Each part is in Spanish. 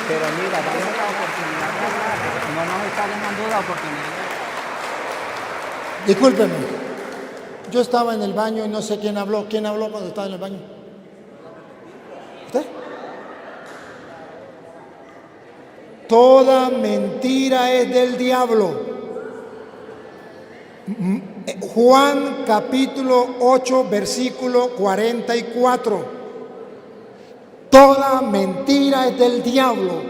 Pero mira, dame la oportunidad de hablar. No nos está dejando la oportunidad. Discúlpeme, yo estaba en el baño y no sé quién habló. ¿Quién habló cuando estaba en el baño? ¿Usted? Toda mentira es del diablo. Juan capítulo 8, versículo 44. Toda mentira es del diablo.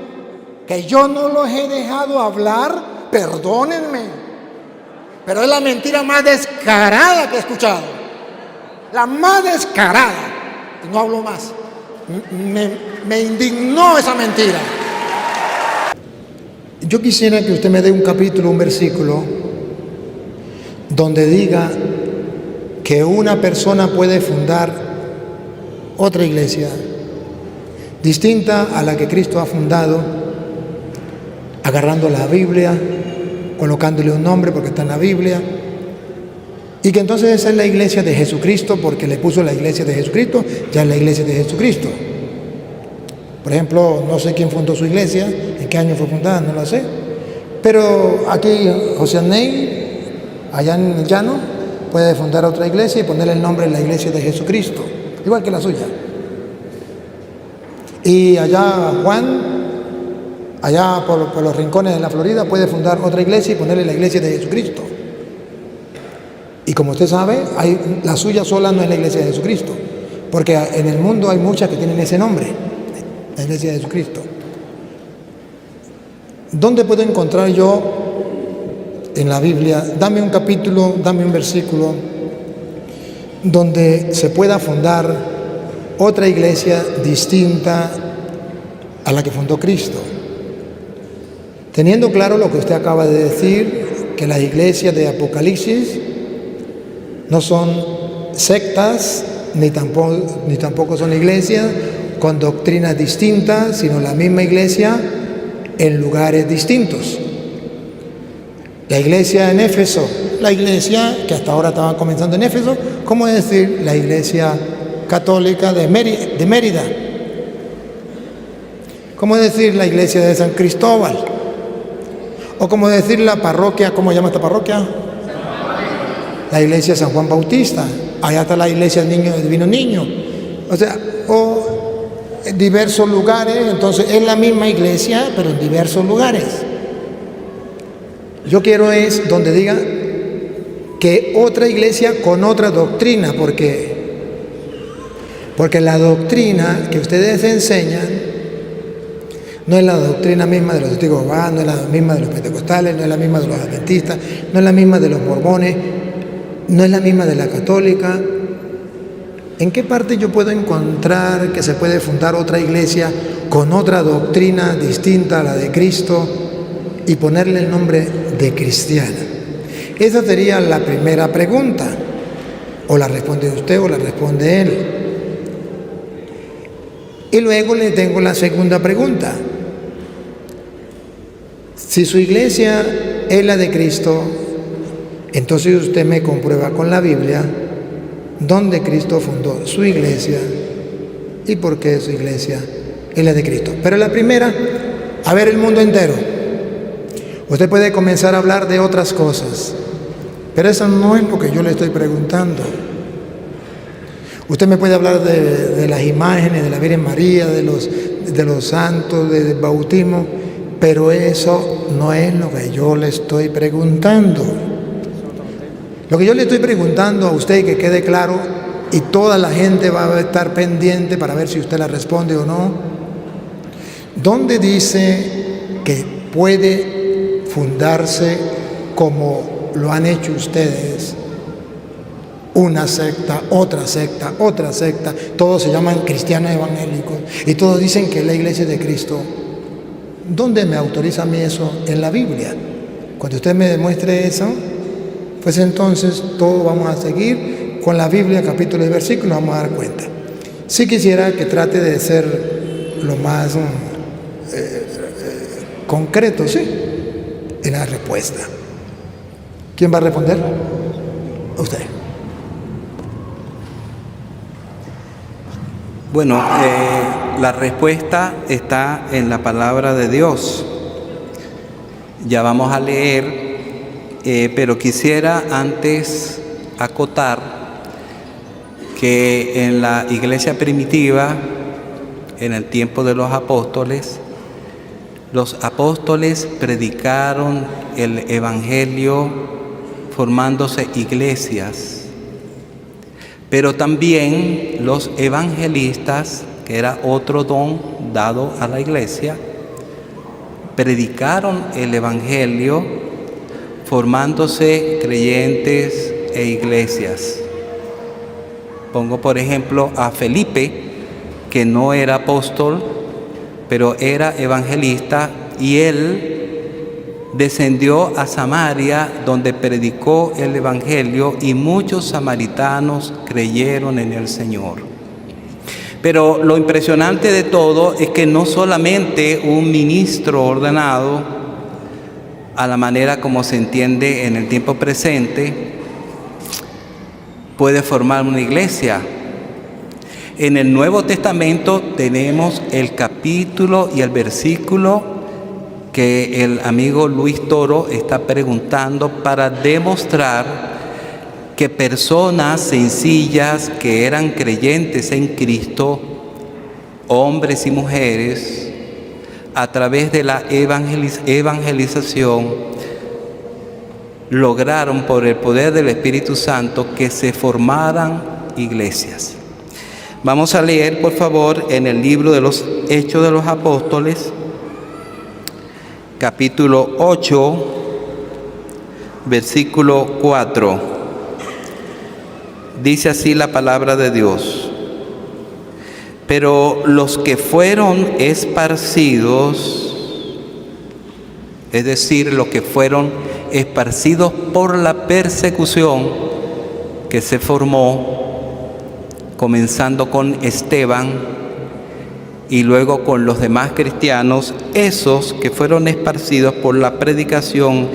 Que yo no los he dejado hablar, perdónenme. Pero es la mentira más descarada que he escuchado. La más descarada. Y no hablo más. Me indignó esa mentira. Yo quisiera que usted me dé un capítulo, un versículo, donde diga que una persona puede fundar otra iglesia distinta a la que Cristo ha fundado, agarrando la Biblia, colocándole un nombre porque está en la Biblia, y que entonces esa es la iglesia de Jesucristo porque le puso la iglesia de Jesucristo, ya es la iglesia de Jesucristo. Por ejemplo, no sé quién fundó su iglesia, en qué año fue fundada, no lo sé, pero aquí José Ney, allá en el llano, puede fundar otra iglesia y ponerle el nombre de la iglesia de Jesucristo, igual que la suya. Y allá Juan, allá por los rincones de la Florida, puede fundar otra iglesia y ponerle la iglesia de Jesucristo. Y como usted sabe, la suya sola no es la iglesia de Jesucristo, porque en el mundo hay muchas que tienen ese nombre, la iglesia de Jesucristo. ¿Dónde puedo encontrar yo en la Biblia? Dame un capítulo, dame un versículo donde se pueda fundar otra iglesia distinta a la que fundó Cristo. Teniendo claro lo que usted acaba de decir, que las iglesias de Apocalipsis no son sectas, ni tampoco son iglesias con doctrinas distintas, sino la misma iglesia en lugares distintos. La iglesia en Éfeso, la iglesia que hasta ahora estaba comenzando en Éfeso, ¿cómo decir la iglesia católica de Mérida? ¿Cómo decir la iglesia de San Cristóbal? O cómo decir la parroquia, ¿cómo se llama esta parroquia? La iglesia de San Juan Bautista. Allá está la iglesia del Divino Niño. O sea, o diversos lugares, entonces es la misma iglesia, pero en diversos lugares. Yo quiero es donde diga que otra iglesia con otra doctrina, porque la doctrina que ustedes enseñan no es la doctrina misma de los testigos de Jehová, no es la misma de los pentecostales, no es la misma de los adventistas, no es la misma de los mormones, no es la misma de la católica. ¿En qué parte yo puedo encontrar que se puede fundar otra iglesia con otra doctrina distinta a la de Cristo y ponerle el nombre de cristiana? Esa sería la primera pregunta. O la responde usted o la responde él. Y luego le tengo la segunda pregunta. Si su iglesia es la de Cristo, entonces usted me comprueba con la Biblia dónde Cristo fundó su iglesia y por qué su iglesia es la de Cristo. Pero la primera, a ver el mundo entero. Usted puede comenzar a hablar de otras cosas, pero eso no es lo que yo le estoy preguntando. Usted me puede hablar de las imágenes de la Virgen María, de los santos, del bautismo, pero eso no es lo que yo le estoy preguntando. Lo que yo le estoy preguntando a usted, que quede claro, y toda la gente va a estar pendiente para ver si usted la responde o no, ¿dónde dice que puede fundarse como lo han hecho ustedes? Una secta, otra secta, otra secta, todos se llaman cristianos evangélicos y todos dicen que es la iglesia de Cristo. ¿Dónde me autoriza a mí eso? En la Biblia. Cuando usted me demuestre eso, pues entonces todos vamos a seguir con la Biblia, capítulo y versículo, vamos a dar cuenta. Sí quisiera que trate de ser lo más concreto, sí, en la respuesta. ¿Quién va a responder? Usted. Bueno, la respuesta está en la palabra de Dios. Ya vamos a leer, pero quisiera antes acotar que en la iglesia primitiva, en el tiempo de los apóstoles predicaron el evangelio formándose iglesias, pero también los evangelistas, que era otro don dado a la iglesia, predicaron el evangelio formándose creyentes e iglesias. Pongo por ejemplo a Felipe, que no era apóstol, pero era evangelista, y él descendió a Samaria, donde predicó el evangelio, y muchos samaritanos creyeron en el Señor. Pero lo impresionante de todo es que no solamente un ministro ordenado, a la manera como se entiende en el tiempo presente, puede formar una iglesia. En el Nuevo Testamento tenemos el capítulo y el versículo que el amigo Luis Toro está preguntando para demostrar que personas sencillas que eran creyentes en Cristo, hombres y mujeres, a través de la evangelización, lograron por el poder del Espíritu Santo que se formaran iglesias. Vamos a leer, por favor, en el libro de los Hechos de los Apóstoles, capítulo 8, versículo 4. Dice así la palabra de Dios: pero los que fueron esparcidos, es decir, los que fueron esparcidos por la persecución que se formó, comenzando con Esteban y luego con los demás cristianos, esos que fueron esparcidos por la predicación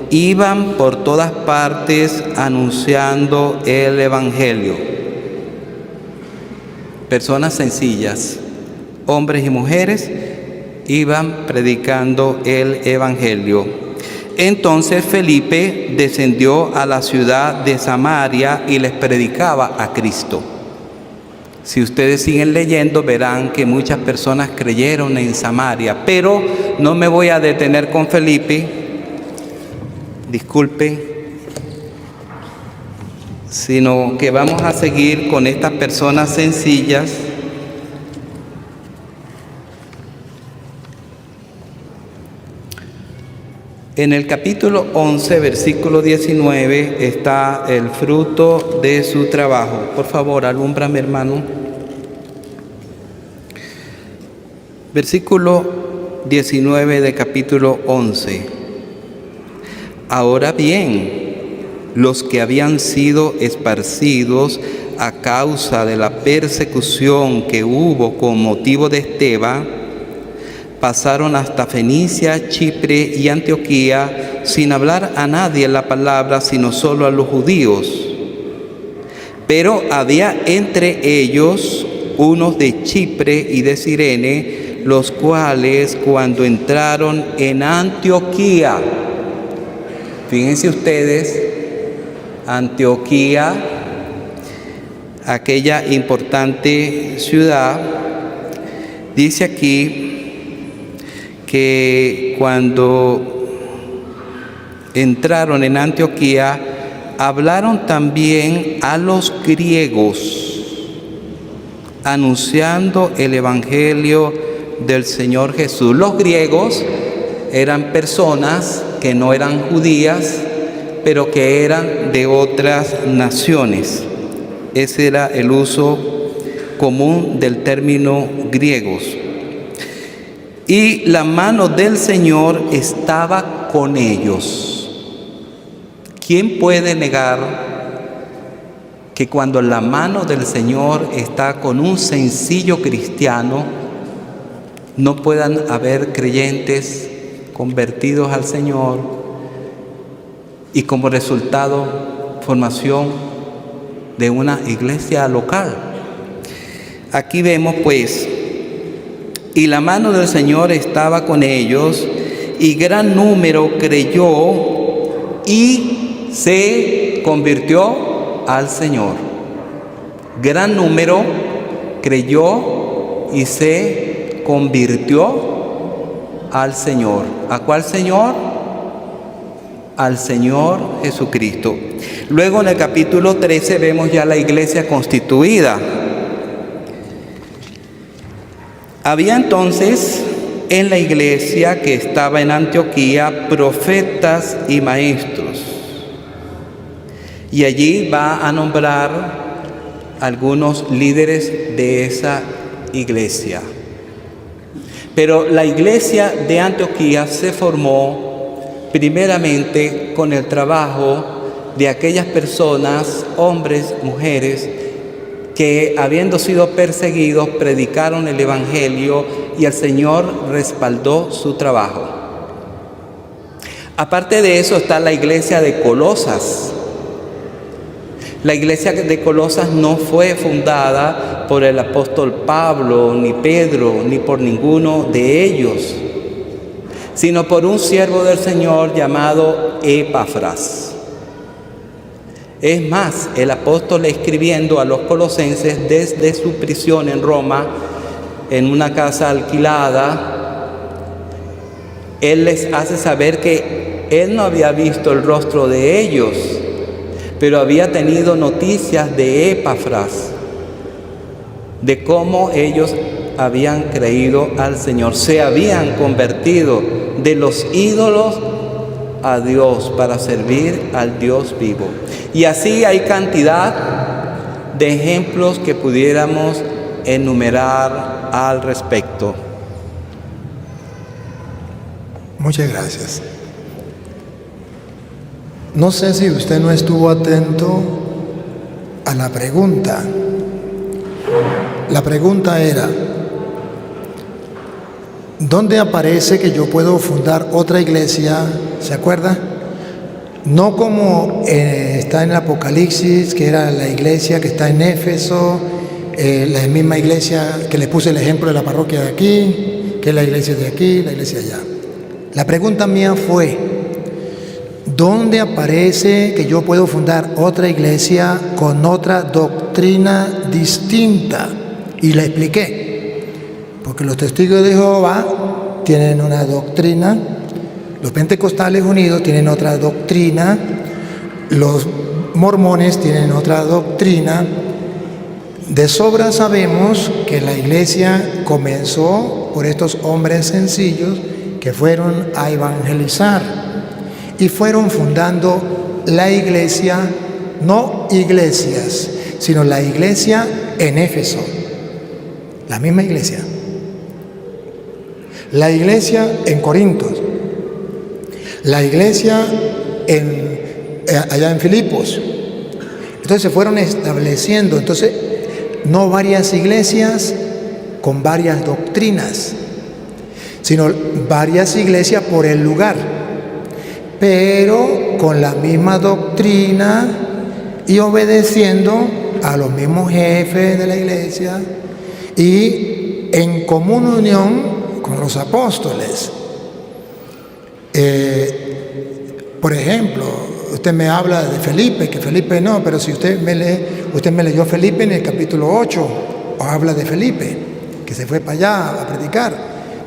iban por todas partes anunciando el evangelio. Personas sencillas, hombres y mujeres, iban predicando el evangelio. Entonces Felipe descendió a la ciudad de Samaria y les predicaba a Cristo. Si ustedes siguen leyendo, verán que muchas personas creyeron en Samaria, pero no me voy a detener con Felipe, disculpen, sino que vamos a seguir con estas personas sencillas. En el capítulo 11, versículo 19, está el fruto de su trabajo. Por favor, alúmbrame, hermano. Versículo 19 de capítulo 11. Ahora bien, los que habían sido esparcidos a causa de la persecución que hubo con motivo de Esteban, pasaron hasta Fenicia, Chipre y Antioquía sin hablar a nadie la palabra, sino solo a los judíos. Pero había entre ellos unos de Chipre y de Cirene, los cuales cuando entraron en Antioquía, fíjense ustedes, Antioquía, aquella importante ciudad, dice aquí que cuando entraron en Antioquía, hablaron también a los griegos, anunciando el evangelio del Señor Jesús. Los griegos eran personas que no eran judías, pero que eran de otras naciones. Ese era el uso común del término griegos. Y la mano del Señor estaba con ellos. ¿Quién puede negar que cuando la mano del Señor está con un sencillo cristiano, no puedan haber creyentes convertidos al Señor y como resultado formación de una iglesia local? Aquí vemos pues Y la mano del Señor estaba con ellos, y gran número creyó y se convirtió al Señor. Gran número creyó y se convirtió al Señor. ¿A cuál Señor? Al Señor Jesucristo. Luego en el capítulo 13 vemos ya la iglesia constituida. Había entonces en la iglesia que estaba en Antioquía profetas y maestros. Y allí va a nombrar algunos líderes de esa iglesia. Pero la iglesia de Antioquía se formó primeramente con el trabajo de aquellas personas, hombres, mujeres, que habiendo sido perseguidos, predicaron el Evangelio y el Señor respaldó su trabajo. Aparte de eso está la iglesia de Colosas. La iglesia de Colosas no fue fundada por el apóstol Pablo, ni Pedro, ni por ninguno de ellos, sino por un siervo del Señor llamado Epafras. Es más, el apóstol escribiendo a los colosenses desde su prisión en Roma, en una casa alquilada, él les hace saber que él no había visto el rostro de ellos, pero había tenido noticias de Epafras, de cómo ellos habían creído al Señor, se habían convertido de los ídolos a Dios para servir al Dios vivo. Y así hay cantidad de ejemplos que pudiéramos enumerar al respecto. Muchas gracias. No sé si usted no estuvo atento a la pregunta. La pregunta era, ¿dónde aparece que yo puedo fundar otra iglesia? ¿Se acuerda? No como está en el Apocalipsis, que era la iglesia que está en Éfeso, la misma iglesia que le puse el ejemplo de la parroquia de aquí, que es la iglesia de aquí, la iglesia de allá. La pregunta mía fue, ¿dónde aparece que yo puedo fundar otra iglesia con otra doctrina distinta? Y la expliqué, porque los testigos de Jehová tienen una doctrina, los pentecostales unidos tienen otra doctrina, los mormones tienen otra doctrina. De sobra sabemos que la iglesia comenzó por estos hombres sencillos que fueron a evangelizar y fueron fundando la iglesia, no iglesias, sino la iglesia en Éfeso, la misma iglesia. La iglesia en Corintios, la iglesia allá en Filipos. Entonces se fueron estableciendo, entonces no varias iglesias con varias doctrinas, sino varias iglesias por el lugar, pero con la misma doctrina y obedeciendo a los mismos jefes de la iglesia y en común unión con los apóstoles. Por ejemplo, usted me habla de Felipe, que Felipe no, pero si usted me leyó Felipe en el capítulo 8, o habla de Felipe, que se fue para allá a predicar,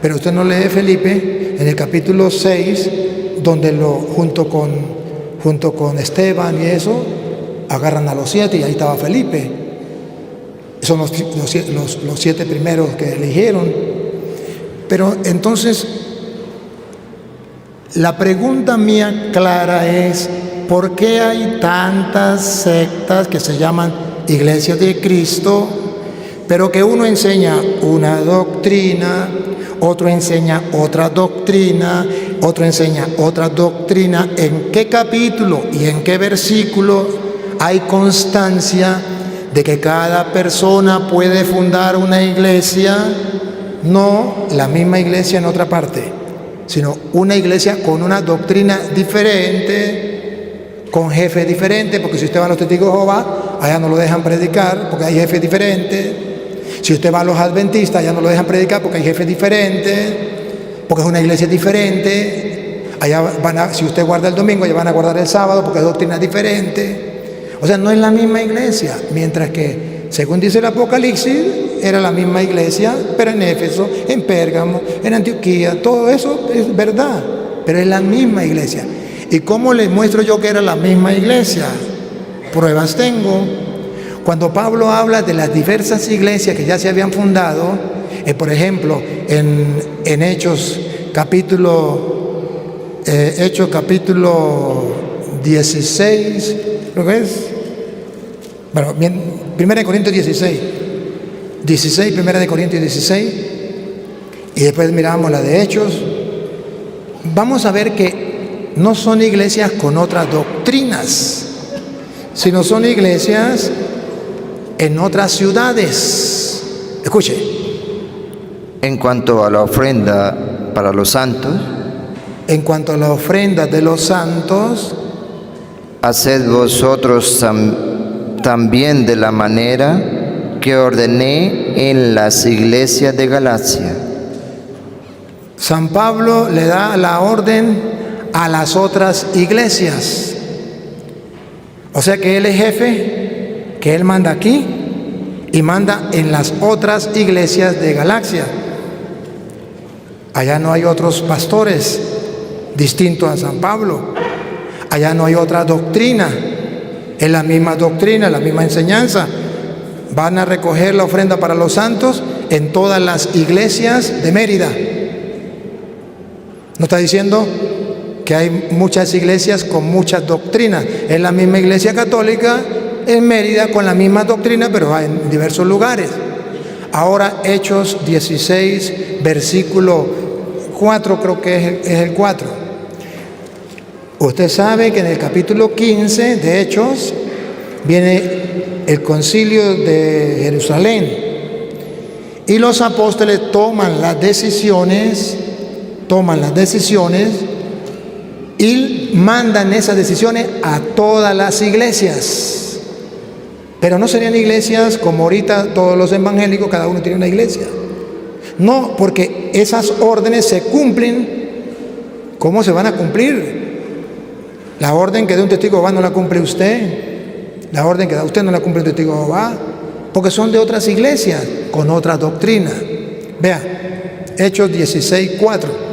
pero usted no lee Felipe en el capítulo 6, donde junto con Esteban y eso, agarran a los 7 y ahí estaba Felipe. Son los 7 primeros que eligieron. Pero entonces, la pregunta mía clara es, ¿por qué hay tantas sectas que se llaman Iglesias de Cristo, pero que uno enseña una doctrina, otro enseña otra doctrina, otro enseña otra doctrina? ¿En qué capítulo y en qué versículo hay constancia de que cada persona puede fundar una iglesia? No la misma iglesia en otra parte, sino una iglesia con una doctrina diferente, con jefes diferentes, porque si usted va a los testigos de Jehová, allá no lo dejan predicar, porque hay jefes diferentes. Si usted va a los adventistas, ya no lo dejan predicar porque hay jefes diferentes, porque es una iglesia diferente. Allá si usted guarda el domingo, allá van a guardar el sábado porque es doctrina diferente. O sea, no es la misma iglesia. Mientras que, según dice el Apocalipsis, era la misma iglesia, pero en Éfeso, en Pérgamo, en Antioquía, todo eso es verdad, pero es la misma iglesia. ¿Y cómo les muestro yo que era la misma iglesia? Pruebas tengo. Cuando Pablo habla de las diversas iglesias que ya se habían fundado, por ejemplo, en Hechos capítulo 16, creo que es, bueno, 1 Corintios 16, 1 Corintios 16, y después miramos la de Hechos. Vamos a ver que no son iglesias con otras doctrinas, sino son iglesias en otras ciudades. Escuche. En cuanto a la ofrenda para los santos, En cuanto a la ofrenda de los santos, haced vosotros también de la manera que ordené en las iglesias de Galacia. San Pablo le da la orden a las otras iglesias. O sea que él es jefe, que él manda aquí y manda en las otras iglesias de Galacia. Allá no hay otros pastores distintos a San Pablo. Allá no hay otra doctrina. Es la misma doctrina, la misma enseñanza. Van a recoger la ofrenda para los santos en todas las iglesias de Mérida. No está diciendo que hay muchas iglesias con muchas doctrinas. Es la misma iglesia católica en Mérida con la misma doctrina, pero en diversos lugares. Ahora Hechos 16, versículo 4, creo que es el 4. Usted sabe que en el capítulo 15 de Hechos viene el concilio de Jerusalén y los apóstoles toman las decisiones y mandan esas decisiones a todas las iglesias. Pero no serían iglesias como ahorita todos los evangélicos, cada uno tiene una iglesia. No, porque esas órdenes se cumplen. ¿Cómo se van a cumplir? La orden que da un testigo de Jehová no la cumple usted. La orden que da usted no la cumple un testigo de Jehová, porque son de otras iglesias con otra doctrina. Vea, Hechos 16, 4.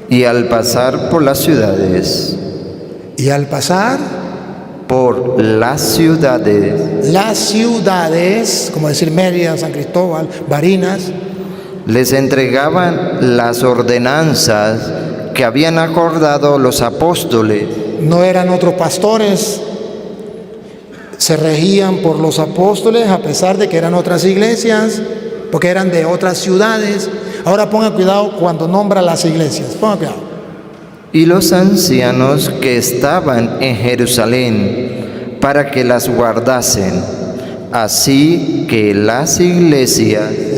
Y al pasar por las ciudades, las ciudades, como decir Mérida, San Cristóbal, Barinas, les entregaban las ordenanzas que habían acordado los apóstoles. no eran otros pastores, se regían por los apóstoles a pesar de que eran otras iglesias, porque eran de otras ciudades. Ahora ponga cuidado cuando nombra las iglesias, ponga cuidado. Y los ancianos que estaban en Jerusalén para que las guardasen. Así que las iglesias,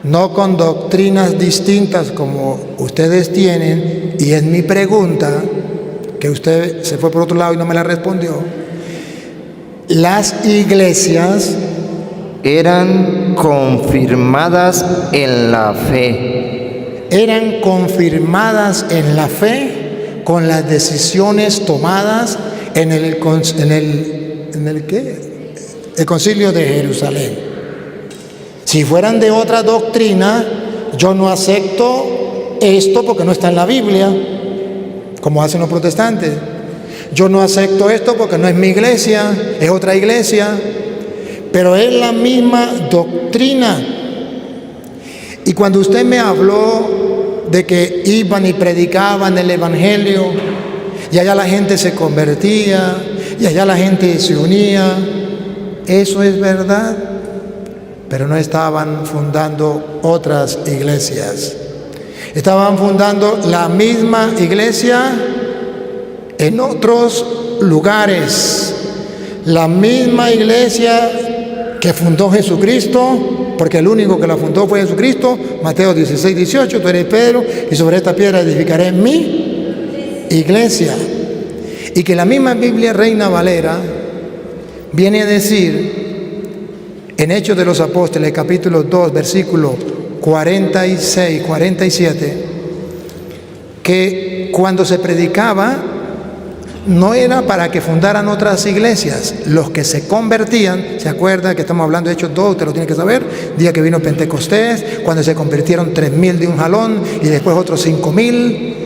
no con doctrinas distintas como ustedes tienen, y es mi pregunta, que usted se fue por otro lado y no me la respondió. Las iglesias eran confirmadas en la fe. Eran confirmadas en la fe con las decisiones tomadas en el concilio de Jerusalén. Si fueran de otra doctrina, yo no acepto esto porque no está en la Biblia, como hacen los protestantes. Yo no acepto esto porque no es mi iglesia, es otra iglesia, pero es la misma doctrina. Y cuando usted me habló de que iban y predicaban el evangelio, y allá la gente se convertía, y allá la gente se unía, eso es verdad, pero no estaban fundando otras iglesias. Estaban fundando la misma iglesia en otros lugares. La misma iglesia que fundó Jesucristo, porque el único que la fundó fue Jesucristo. Mateo 16, 18, tú eres Pedro, y sobre esta piedra edificaré mi iglesia. Y que la misma Biblia Reina Valera viene a decir en Hechos de los Apóstoles, capítulo 2, versículo 46, 47, que cuando se predicaba no era para que fundaran otras iglesias. Los que se convertían, ¿se acuerdan que estamos hablando de Hechos 2? Usted lo tiene que saber. Día que vino Pentecostés, cuando se convirtieron 3,000 de un jalón y después otros 5,000.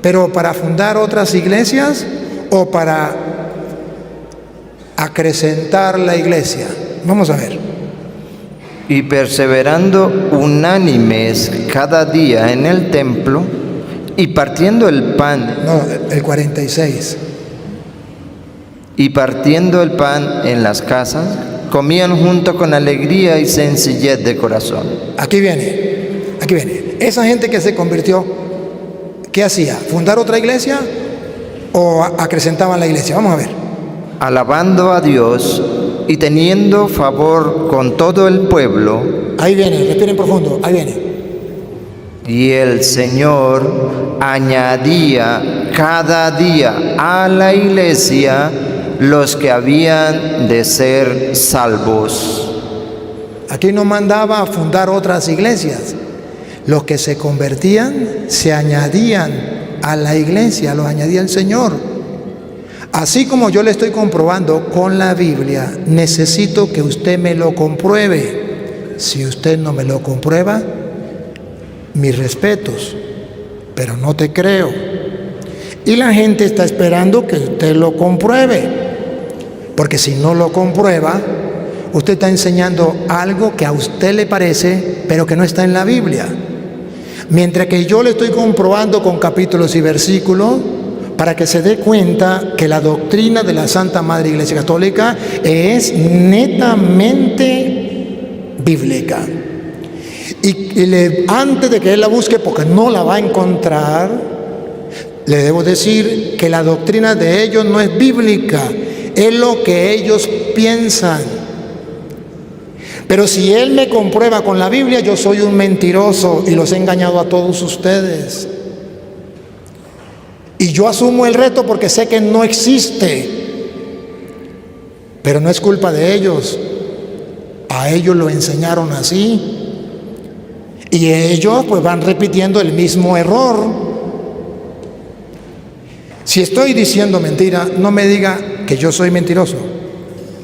Pero para fundar otras iglesias o para acrecentar la iglesia. Vamos a ver. Y perseverando unánimes cada día en el templo y partiendo el pan. No, el 46. Y partiendo el pan en las casas, comían junto con alegría y sencillez de corazón. Aquí viene. Esa gente que se convirtió, ¿qué hacía? ¿Fundar otra iglesia o acrecentaban la iglesia? Vamos a ver. Alabando a Dios y teniendo favor con todo el pueblo. Ahí viene, respiren profundo, ahí viene. Y el Señor añadía cada día a la iglesia los que habían de ser salvos. Aquí no mandaba a fundar otras iglesias. Los que se convertían se añadían a la iglesia, los añadía el Señor. Así como yo le estoy comprobando con la Biblia, necesito que usted me lo compruebe. Si usted no me lo comprueba, mis respetos, pero no te creo. Y la gente está esperando que usted lo compruebe, porque si no lo comprueba, usted está enseñando algo que a usted le parece, pero que no está en la Biblia. Mientras que yo le estoy comprobando con capítulos y versículos, para que se dé cuenta que la doctrina de la Santa Madre Iglesia Católica es netamente bíblica. Antes de que él la busque, porque no la va a encontrar, le debo decir que la doctrina de ellos no es bíblica, es lo que ellos piensan. Pero si él me comprueba con la Biblia, yo soy un mentiroso y los he engañado a todos ustedes. Y yo asumo el reto porque sé que no existe. Pero no es culpa de ellos. A ellos lo enseñaron así. Y ellos pues van repitiendo el mismo error. Si estoy diciendo mentira, no me diga que yo soy mentiroso.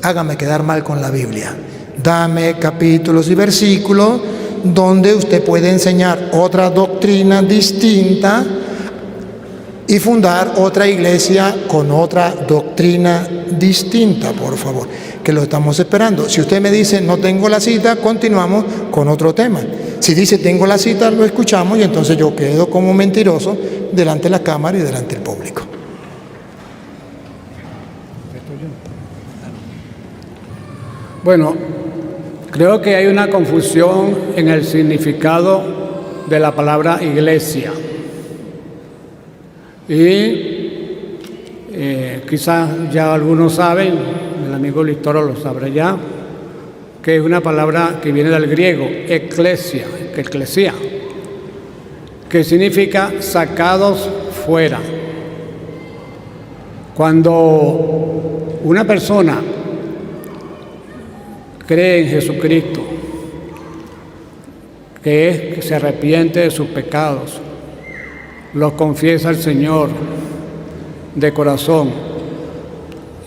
Hágame quedar mal con la Biblia. Dame capítulos y versículos donde usted puede enseñar otra doctrina distinta y fundar otra iglesia con otra doctrina distinta, por favor, que lo estamos esperando. Si usted me dice no tengo la cita, continuamos con otro tema. Si dice tengo la cita, lo escuchamos y entonces yo quedo como mentiroso delante de la cámara y delante del público. Bueno, creo que hay una confusión en el significado de la palabra iglesia. Y quizás ya algunos saben, el amigo Listoro lo sabrá ya, que es una palabra que viene del griego, eclesia, que significa sacados fuera. Cuando una persona cree en Jesucristo, que se arrepiente de sus pecados, los confiesa al Señor de corazón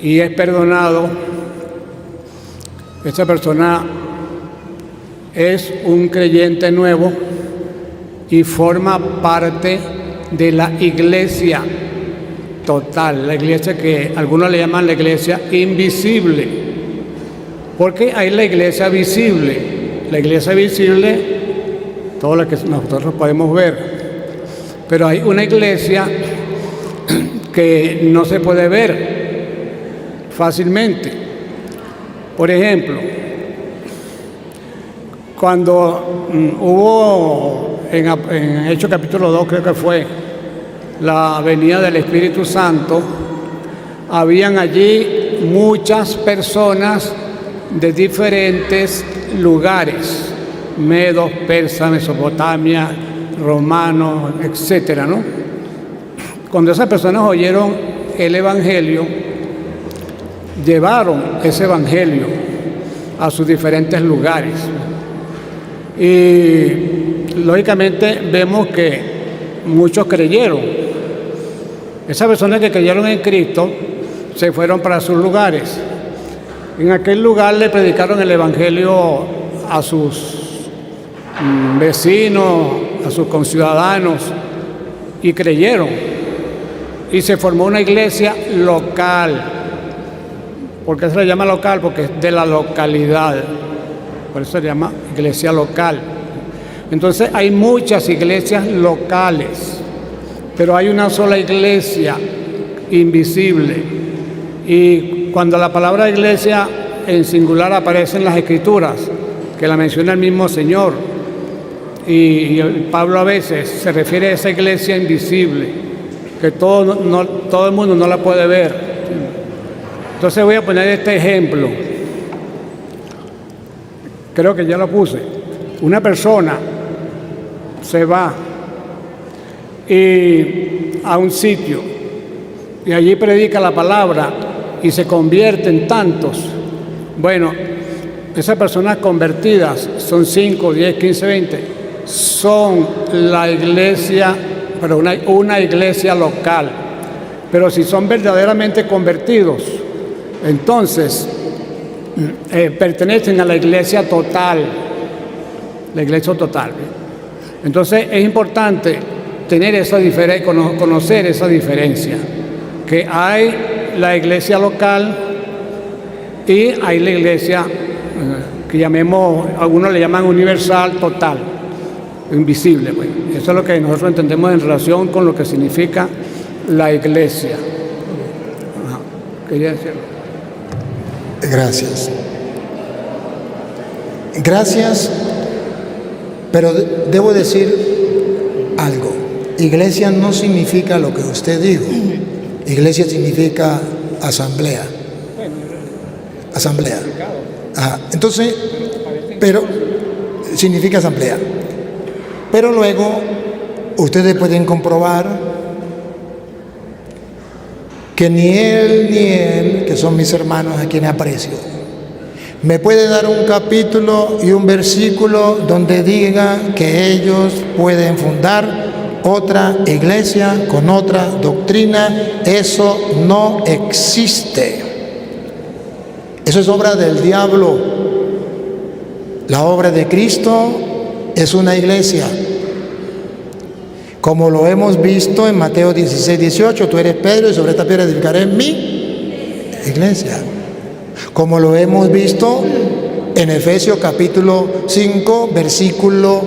y es perdonado, esa persona es un creyente nuevo y forma parte de la iglesia total, la iglesia que algunos le llaman la iglesia invisible, porque hay la iglesia visible. La iglesia visible, todo lo que nosotros podemos ver, pero hay una iglesia que no se puede ver fácilmente. Por ejemplo, cuando hubo en Hechos capítulo 2, creo que fue, la venida del Espíritu Santo, habían allí muchas personas de diferentes lugares, medos, persas, Mesopotamia, romanos, etcétera, ¿no? Cuando esas personas oyeron el Evangelio, llevaron ese Evangelio a sus diferentes lugares. Y lógicamente vemos que muchos creyeron. Esas personas que creyeron en Cristo se fueron para sus lugares. En aquel lugar le predicaron el Evangelio a sus vecinos, a sus conciudadanos, y creyeron. Y se formó una iglesia local. ¿Por qué se le llama local? Porque es de la localidad. Por eso se llama iglesia local. Entonces hay muchas iglesias locales, pero hay una sola iglesia invisible. Y cuando la palabra iglesia en singular aparece en las Escrituras, que la menciona el mismo Señor, y Pablo a veces se refiere a esa iglesia invisible, que todo el mundo no la puede ver. Entonces voy a poner este ejemplo. Creo que ya lo puse. Una persona se va a un sitio y allí predica la palabra y se convierte en tantos. Bueno, esas personas convertidas son 5, 10, 15, 20. Son la iglesia, pero una iglesia local. Pero si son verdaderamente convertidos, entonces pertenecen a la iglesia total. La iglesia total. Entonces es importante tener esa diferencia, conocer esa diferencia, que hay la iglesia local y hay la iglesia que algunos le llaman universal, total, invisible. Pues. Eso es lo que nosotros entendemos en relación con lo que significa la iglesia. Quería decirlo. Gracias. Gracias, pero debo decir algo. Iglesia no significa lo que usted dijo. Iglesia significa asamblea. Asamblea. Entonces, pero significa asamblea. Pero luego ustedes pueden comprobar que ni él, que son mis hermanos a quienes aprecio, me puede dar un capítulo y un versículo donde diga que ellos pueden fundar otra iglesia con otra doctrina. Eso no existe. Eso es obra del diablo. La obra de Cristo es una iglesia. Como lo hemos visto en Mateo 16, 18, tú eres Pedro y sobre esta piedra edificaré mi iglesia. Como lo hemos visto en Efesios capítulo 5, versículo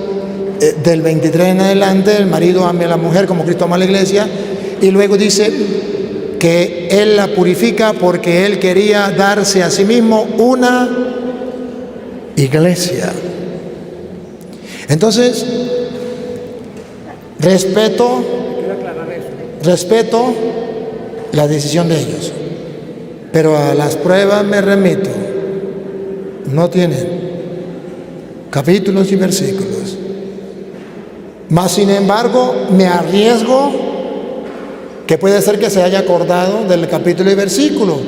del 23 en adelante, el marido ame a la mujer como Cristo ama a la iglesia, y luego dice que Él la purifica porque Él quería darse a sí mismo una iglesia. Entonces, respeto la decisión de ellos, pero a las pruebas me remito. No tienen capítulos y versículos. Mas, sin embargo, me arriesgo que puede ser que se haya acordado del capítulo y versículo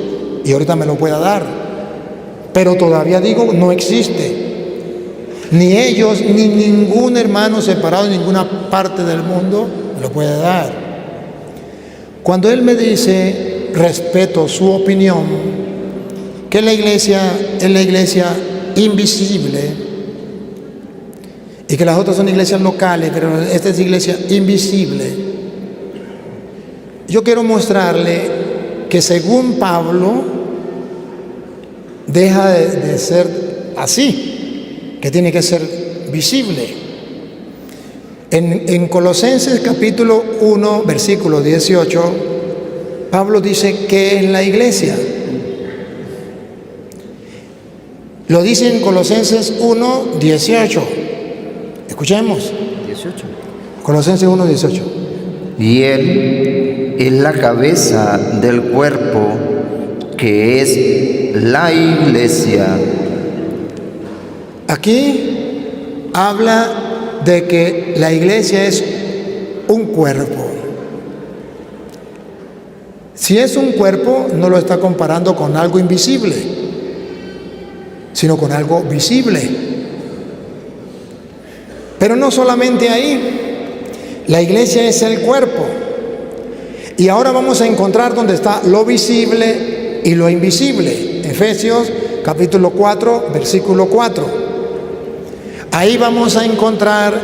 y ahorita me lo pueda dar, pero todavía digo, no existe. Ni ellos, ni ningún hermano separado en ninguna parte del mundo me lo puede dar. Cuando él me dice, respeto su opinión, que la iglesia es la iglesia invisible y que las otras son iglesias locales, pero esta es iglesia invisible, yo quiero mostrarle que según Pablo deja de ser así, que tiene que ser visible. En Colosenses capítulo 1, versículo 18, Pablo dice ¿qué es la iglesia? Lo dice en Colosenses 1, 18. Escuchemos. 18. Colosenses 1, 18. Y Él es la cabeza del cuerpo, que es la iglesia. Aquí habla de que la iglesia es un cuerpo. Si es un cuerpo, no lo está comparando con algo invisible. sino con algo visible. Pero no solamente ahí, la iglesia es el cuerpo. Y ahora vamos a encontrar donde está lo visible y lo invisible. Efesios capítulo 4, versículo 4. Ahí vamos a encontrar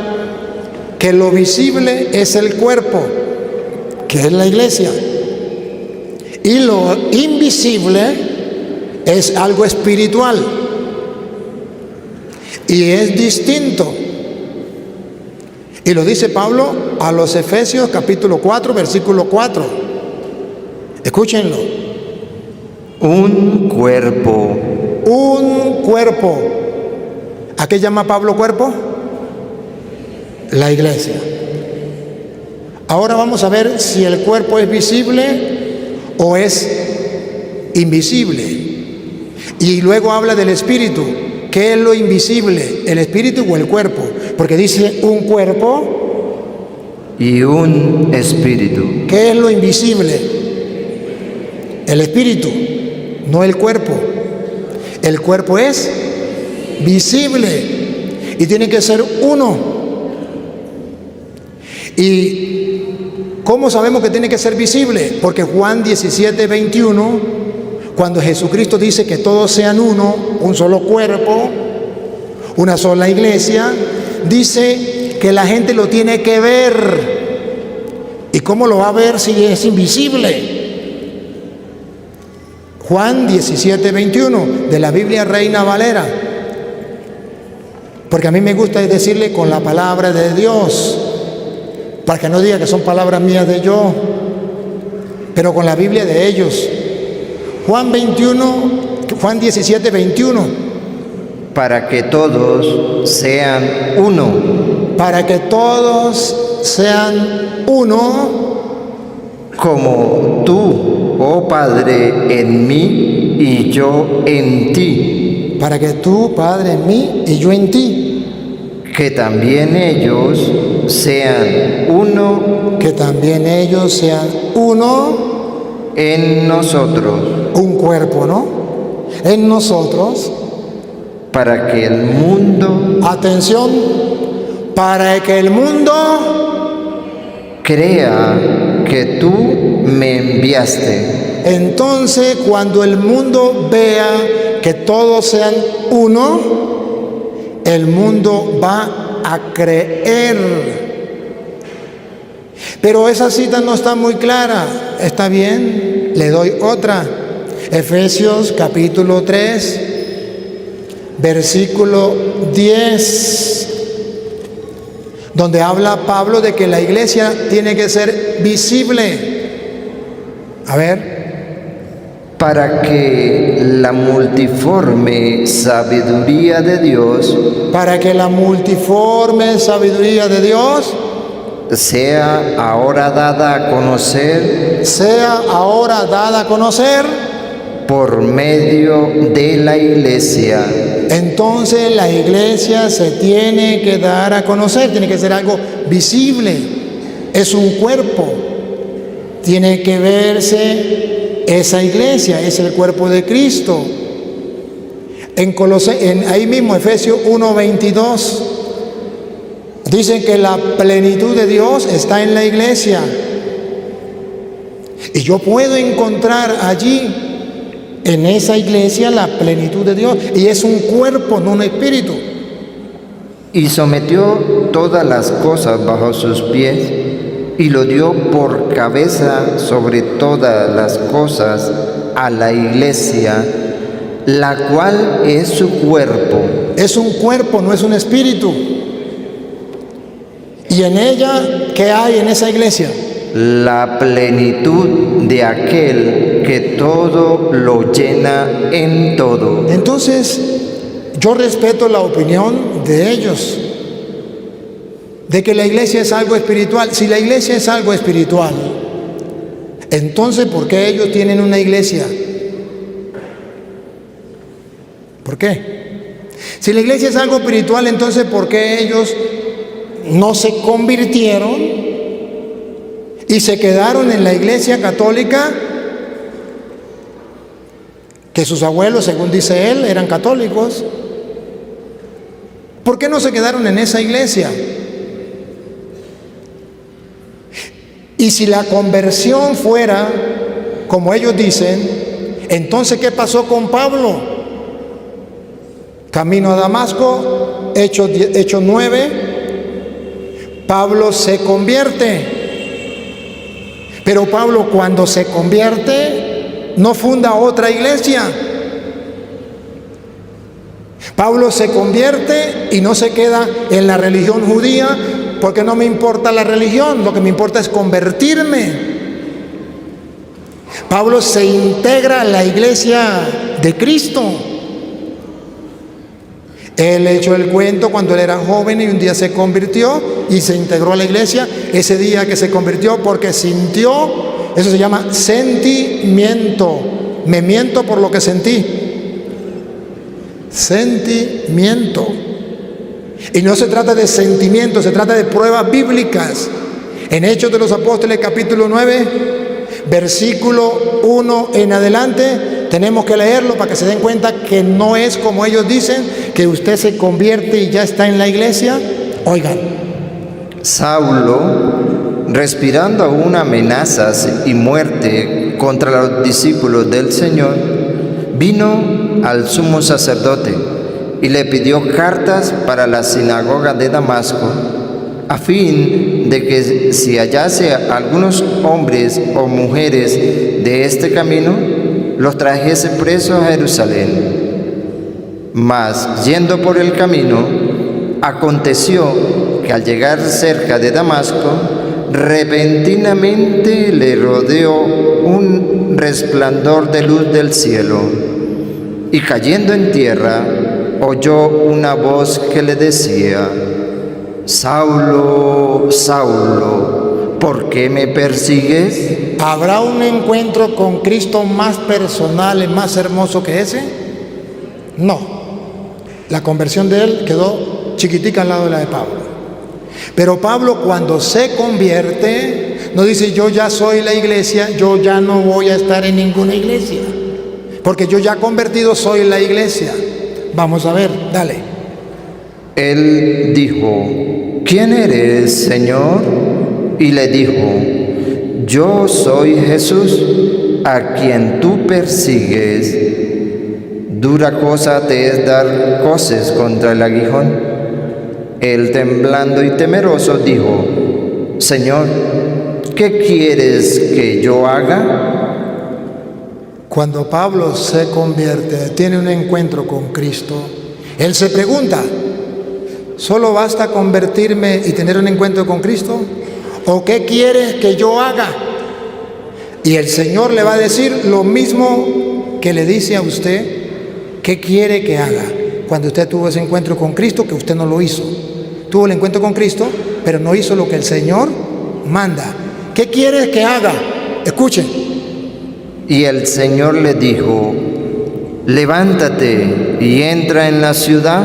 que lo visible es el cuerpo, que es la iglesia. Y lo invisible es algo espiritual. Y es distinto. Y lo dice Pablo a los Efesios capítulo 4, versículo 4. Escúchenlo. Un cuerpo. Un cuerpo. ¿A qué llama Pablo cuerpo? La iglesia. Ahora vamos a ver si el cuerpo es visible o es invisible. Y luego habla del espíritu. ¿Qué es lo invisible? ¿El espíritu o el cuerpo? Porque dice un cuerpo y un espíritu. ¿Qué es lo invisible? El espíritu, no el cuerpo. El cuerpo es visible y tiene que ser uno. ¿Y cómo sabemos que tiene que ser visible? Porque Juan 17, 21, cuando Jesucristo dice que todos sean uno, un solo cuerpo, una sola iglesia, dice que la gente lo tiene que ver. ¿Y cómo lo va a ver si es invisible? Juan 17, 21, de la Biblia Reina Valera. Porque a mí me gusta decirle con la palabra de Dios, para que no diga que son palabras mías de yo, pero con la Biblia de ellos. Juan 17, 21. Para que todos sean uno. Para que todos sean uno. Como tú, oh Padre, en mí y yo en ti. Para que tú, Padre, en mí y yo en ti. Que también ellos sean uno. Que también ellos sean uno. En nosotros. Un cuerpo, ¿no? En nosotros. Para que el mundo. Atención. Para que el mundo crea que tú me enviaste. Entonces, cuando el mundo vea que todos sean uno, el mundo va a creer. Pero esa cita no está muy clara. ¿Está bien? Le doy otra. Efesios capítulo 3, versículo 10. Donde habla Pablo de que la iglesia tiene que ser visible. A ver. Para que la multiforme sabiduría de Dios. Para que la multiforme sabiduría de Dios. Sea ahora dada a conocer. Sea ahora dada a conocer. Por medio de la iglesia. Entonces la iglesia se tiene que dar a conocer, tiene que ser algo visible. Es un cuerpo. Tiene que verse esa iglesia, es el cuerpo de Cristo. Ahí mismo, Efesios 1:22, dicen que la plenitud de Dios está en la iglesia. Y yo puedo encontrar allí, en esa iglesia, la plenitud de Dios. Y es un cuerpo, no un espíritu. Y sometió todas las cosas bajo sus pies, y lo dio por cabeza sobre todas las cosas a la iglesia, la cual es su cuerpo. Es un cuerpo, no es un espíritu. Y en ella, ¿qué hay en esa iglesia? La plenitud de aquel que todo lo llena en todo. Entonces, yo respeto la opinión de ellos, de que la iglesia es algo espiritual. Si la iglesia es algo espiritual, entonces, ¿por qué ellos tienen una iglesia? ¿Por qué? Si la iglesia es algo espiritual, entonces, ¿por qué ellos no se convirtieron y se quedaron en la iglesia católica que sus abuelos, según dice él, eran católicos. ¿Por qué no se quedaron en esa iglesia? Y si la conversión fuera como ellos dicen, entonces ¿qué pasó con Pablo? Camino a Damasco, Hechos 9, Pablo se convierte. Pero Pablo, cuando se convierte, no funda otra iglesia. Pablo se convierte y no se queda en la religión judía, porque no me importa la religión, lo que me importa es convertirme. Pablo se integra a la iglesia de Cristo. Él echó el cuento cuando él era joven y un día se convirtió y se integró a la iglesia. Ese día que se convirtió, porque sintió, eso se llama sentimiento. Me miento por lo que sentí. Sentimiento. Y no se trata de sentimientos, se trata de pruebas bíblicas. En Hechos de los Apóstoles, capítulo 9, versículo 1 en adelante, tenemos que leerlo para que se den cuenta que no es como ellos dicen, que usted se convierte y ya está en la iglesia. Oigan. Saulo, respirando aún amenazas y muerte contra los discípulos del Señor, vino al sumo sacerdote y le pidió cartas para la sinagoga de Damasco, a fin de que si hallase a algunos hombres o mujeres de este camino, los trajese presos a Jerusalén. Mas, yendo por el camino, aconteció que al llegar cerca de Damasco, repentinamente le rodeó un resplandor de luz del cielo, y cayendo en tierra, oyó una voz que le decía: Saulo, Saulo, ¿por qué me persigues? ¿Habrá un encuentro con Cristo más personal y más hermoso que ese? No. La conversión de él quedó chiquitica al lado de la de Pablo. Pero Pablo, cuando se convierte, no dice: yo ya soy la iglesia, yo ya no voy a estar en ninguna iglesia, porque yo ya convertido soy la iglesia. Vamos a ver, dale. Él dijo: ¿quién eres, Señor? Y le dijo: yo soy Jesús, a quien tú persigues. Dura cosa te es dar coces contra el aguijón. Él, temblando y temeroso, dijo: Señor, ¿qué quieres que yo haga? Cuando Pablo se convierte, tiene un encuentro con Cristo, él se pregunta: ¿solo basta convertirme y tener un encuentro con Cristo? ¿O qué quieres que yo haga? Y el Señor le va a decir lo mismo que le dice a usted. ¿Qué quiere que haga? Cuando usted tuvo ese encuentro con Cristo, que usted no lo hizo. Tuvo el encuentro con Cristo, pero no hizo lo que el Señor manda. ¿Qué quiere que haga? Escuchen. Y el Señor le dijo: levántate y entra en la ciudad,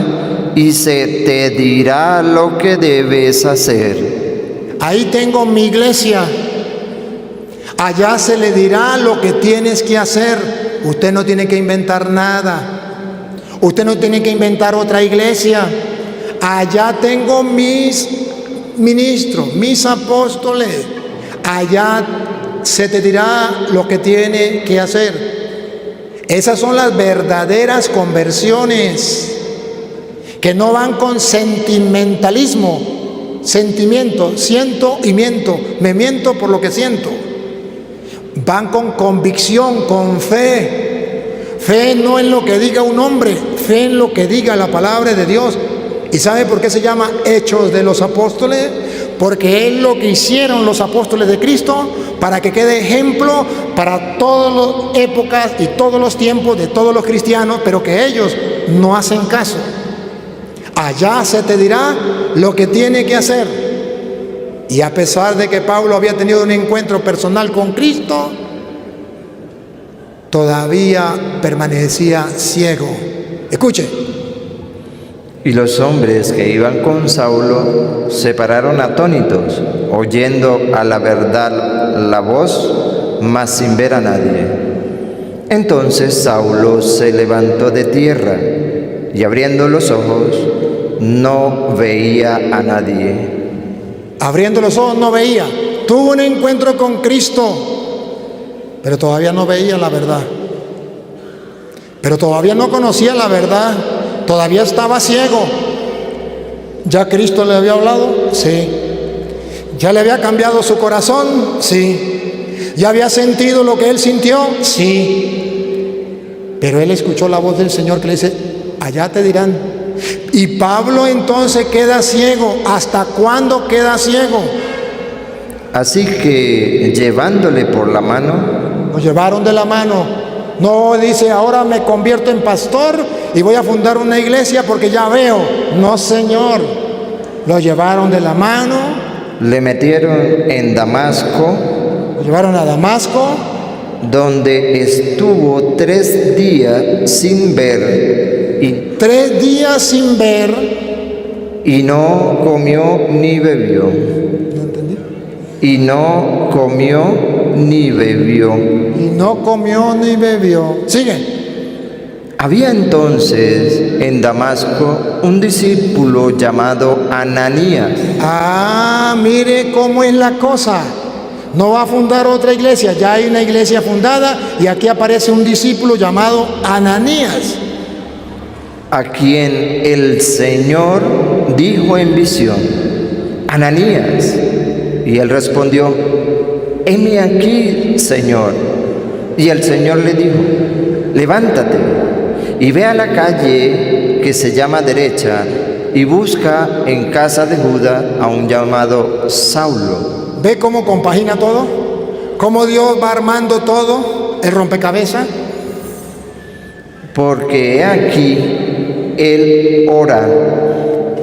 y se te dirá lo que debes hacer. Ahí tengo mi iglesia. Allá se le dirá lo que tienes que hacer. Usted no tiene que inventar nada. Usted no tiene que inventar otra iglesia. Allá tengo mis ministros, mis apóstoles. Allá se te dirá lo que tiene que hacer. Esas son las verdaderas conversiones, que no van con sentimentalismo, sentimiento, siento y miento, me miento por lo que siento. Van con convicción, con fe. Fe no en lo que diga un hombre, fe en lo que diga la palabra de Dios. ¿Y sabe por qué se llama Hechos de los Apóstoles? Porque es lo que hicieron los apóstoles de Cristo para que quede ejemplo para todas las épocas y todos los tiempos de todos los cristianos, pero que ellos no hacen caso. Allá se te dirá lo que tiene que hacer. Y a pesar de que Pablo había tenido un encuentro personal con Cristo, todavía permanecía ciego. Escuche. Y los hombres que iban con Saulo se pararon atónitos, oyendo a la verdad la voz, mas sin ver a nadie. Entonces Saulo se levantó de tierra y abriendo los ojos no veía a nadie. Abriendo los ojos no veía. Tuvo un encuentro con Cristo, pero todavía no veía la verdad. Pero todavía no conocía la verdad. Todavía estaba ciego. ¿Ya Cristo le había hablado? Sí. ¿Ya le había cambiado su corazón? Sí. ¿Ya había sentido lo que él sintió? Sí. Pero él escuchó la voz del Señor que le dice, allá te dirán. Y Pablo entonces queda ciego. ¿Hasta cuándo queda ciego? Así que llevándole por la mano, Lo llevaron de la mano. No dice, ahora me convierto en pastor y voy a fundar una iglesia porque ya veo. No, Señor. Lo llevaron de la mano. le metieron en Damasco, Lo llevaron a Damasco, donde estuvo 3 días sin ver 3 días sin ver. y no comió ni bebió. ¿No entendí? Y no comió ni bebió. Y no comió ni bebió. Sigue. Había entonces en Damasco un discípulo llamado Ananías. Ah, mire cómo es la cosa. No va a fundar otra iglesia, ya hay una iglesia fundada y aquí aparece un discípulo llamado Ananías. A quien el Señor dijo en visión, Ananías. Y él respondió, heme aquí, Señor. Y el Señor le dijo, levántate y ve a la calle que se llama Derecha y busca en casa de Judá a un llamado Saulo. ¿Ve cómo compagina todo? ¿Cómo Dios va armando todo el rompecabezas? Porque he aquí, él ora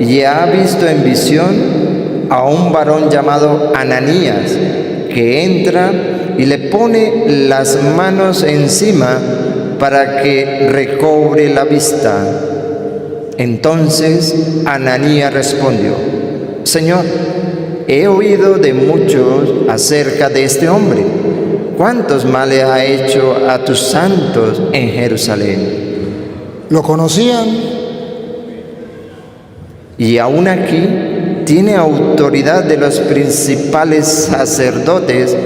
y ha visto en visión a un varón llamado Ananías, que entra y le pone las manos encima para que recobre la vista. Entonces Ananías respondió, Señor, he oído de muchos acerca de este hombre, cuántos males ha hecho a tus santos en Jerusalén. Lo conocían. Y aún aquí tiene autoridad de los principales sacerdotes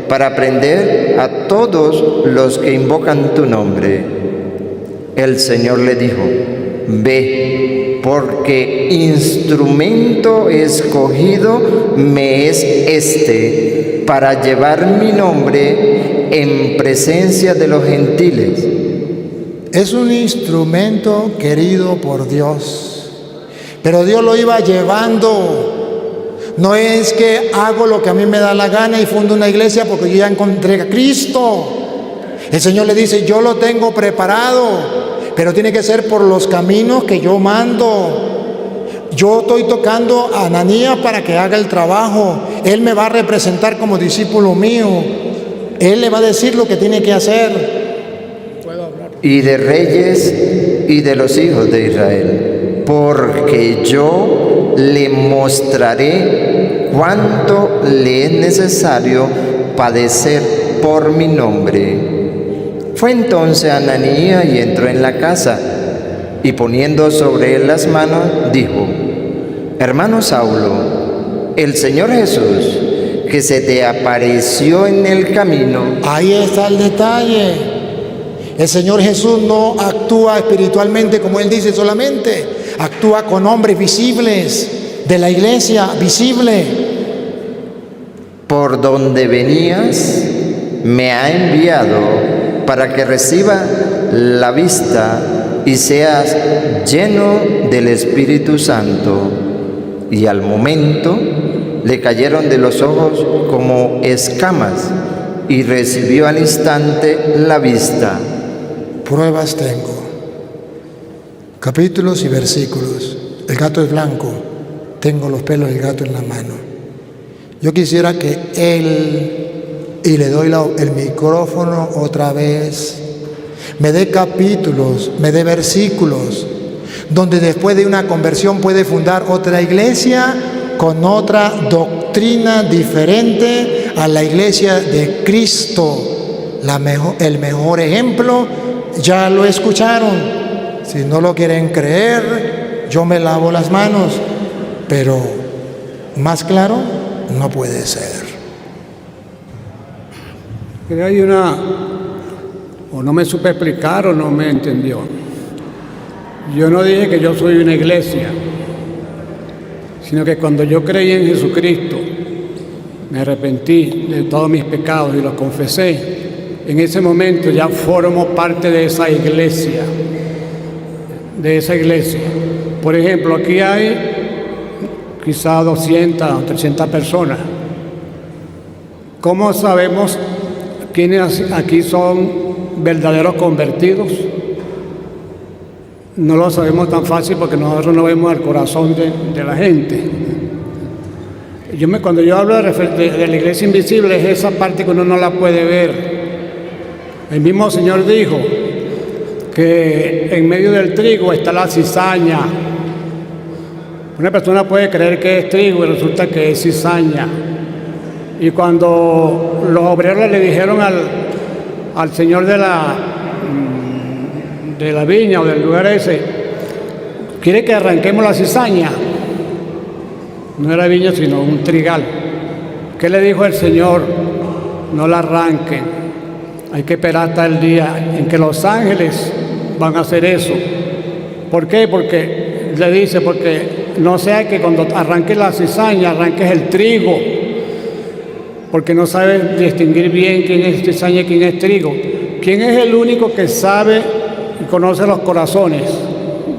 para prender a todos los que invocan tu nombre. El Señor le dijo, ve, porque instrumento escogido me es este, para llevar mi nombre en presencia de los gentiles. Es un instrumento querido por Dios. Pero Dios lo iba llevando. No es que hago lo que a mí me da la gana y fundo una iglesia porque yo ya encontré a Cristo. El Señor le dice, yo lo tengo preparado, pero tiene que ser por los caminos que yo mando. Yo estoy tocando a Ananías para que haga el trabajo. Él me va a representar como discípulo mío. Él le va a decir lo que tiene que hacer. Y de reyes y de los hijos de Israel, porque yo le mostraré cuánto le es necesario padecer por mi nombre. Fue entonces Ananías y entró en la casa, y poniendo sobre él las manos, dijo, hermano Saulo, el Señor Jesús, que se te apareció en el camino. Ahí está el detalle. El Señor Jesús no actúa espiritualmente como Él dice solamente, actúa con hombres visibles de la iglesia, visible. Por donde venías, me ha enviado para que reciba la vista y seas lleno del Espíritu Santo. Y al momento le cayeron de los ojos como escamas y recibió al instante la vista. Pruebas tengo, capítulos y versículos. El gato es blanco, tengo los pelos del gato en la mano. Yo quisiera que él, y le doy el micrófono otra vez, me dé capítulos, me dé versículos, donde después de una conversión puede fundar otra iglesia con otra doctrina diferente a la iglesia de Cristo, el mejor ejemplo, ya lo escucharon. Si no lo quieren creer, yo me lavo las manos, pero más claro no puede ser. Que hay o no me supe explicar o no me entendió. Yo no dije que yo soy una iglesia, sino que cuando yo creí en Jesucristo, me arrepentí de todos mis pecados y los confesé, en ese momento ya formo parte de esa iglesia. Por ejemplo, aquí hay quizá 200 o 300 personas. ¿Cómo sabemos quiénes aquí son verdaderos convertidos? No lo sabemos tan fácil porque nosotros no vemos el corazón de la gente. Cuando yo hablo de la iglesia invisible, es esa parte que uno no la puede ver. El mismo Señor dijo que en medio del trigo está la cizaña. Una persona puede creer que es trigo y resulta que es cizaña. Y cuando los obreros le dijeron al Señor de la viña o del lugar ese, ¿quiere que arranquemos la cizaña? No era viña sino un trigal. ¿Qué le dijo el Señor? No la arranquen, hay que esperar hasta el día en que los ángeles van a hacer eso. ¿Por qué? Porque le dice, porque no sea que cuando arranques la cizaña arranques el trigo, porque no sabes distinguir bien quién es cizaña y quién es trigo. ¿Quién es el único que sabe y conoce los corazones?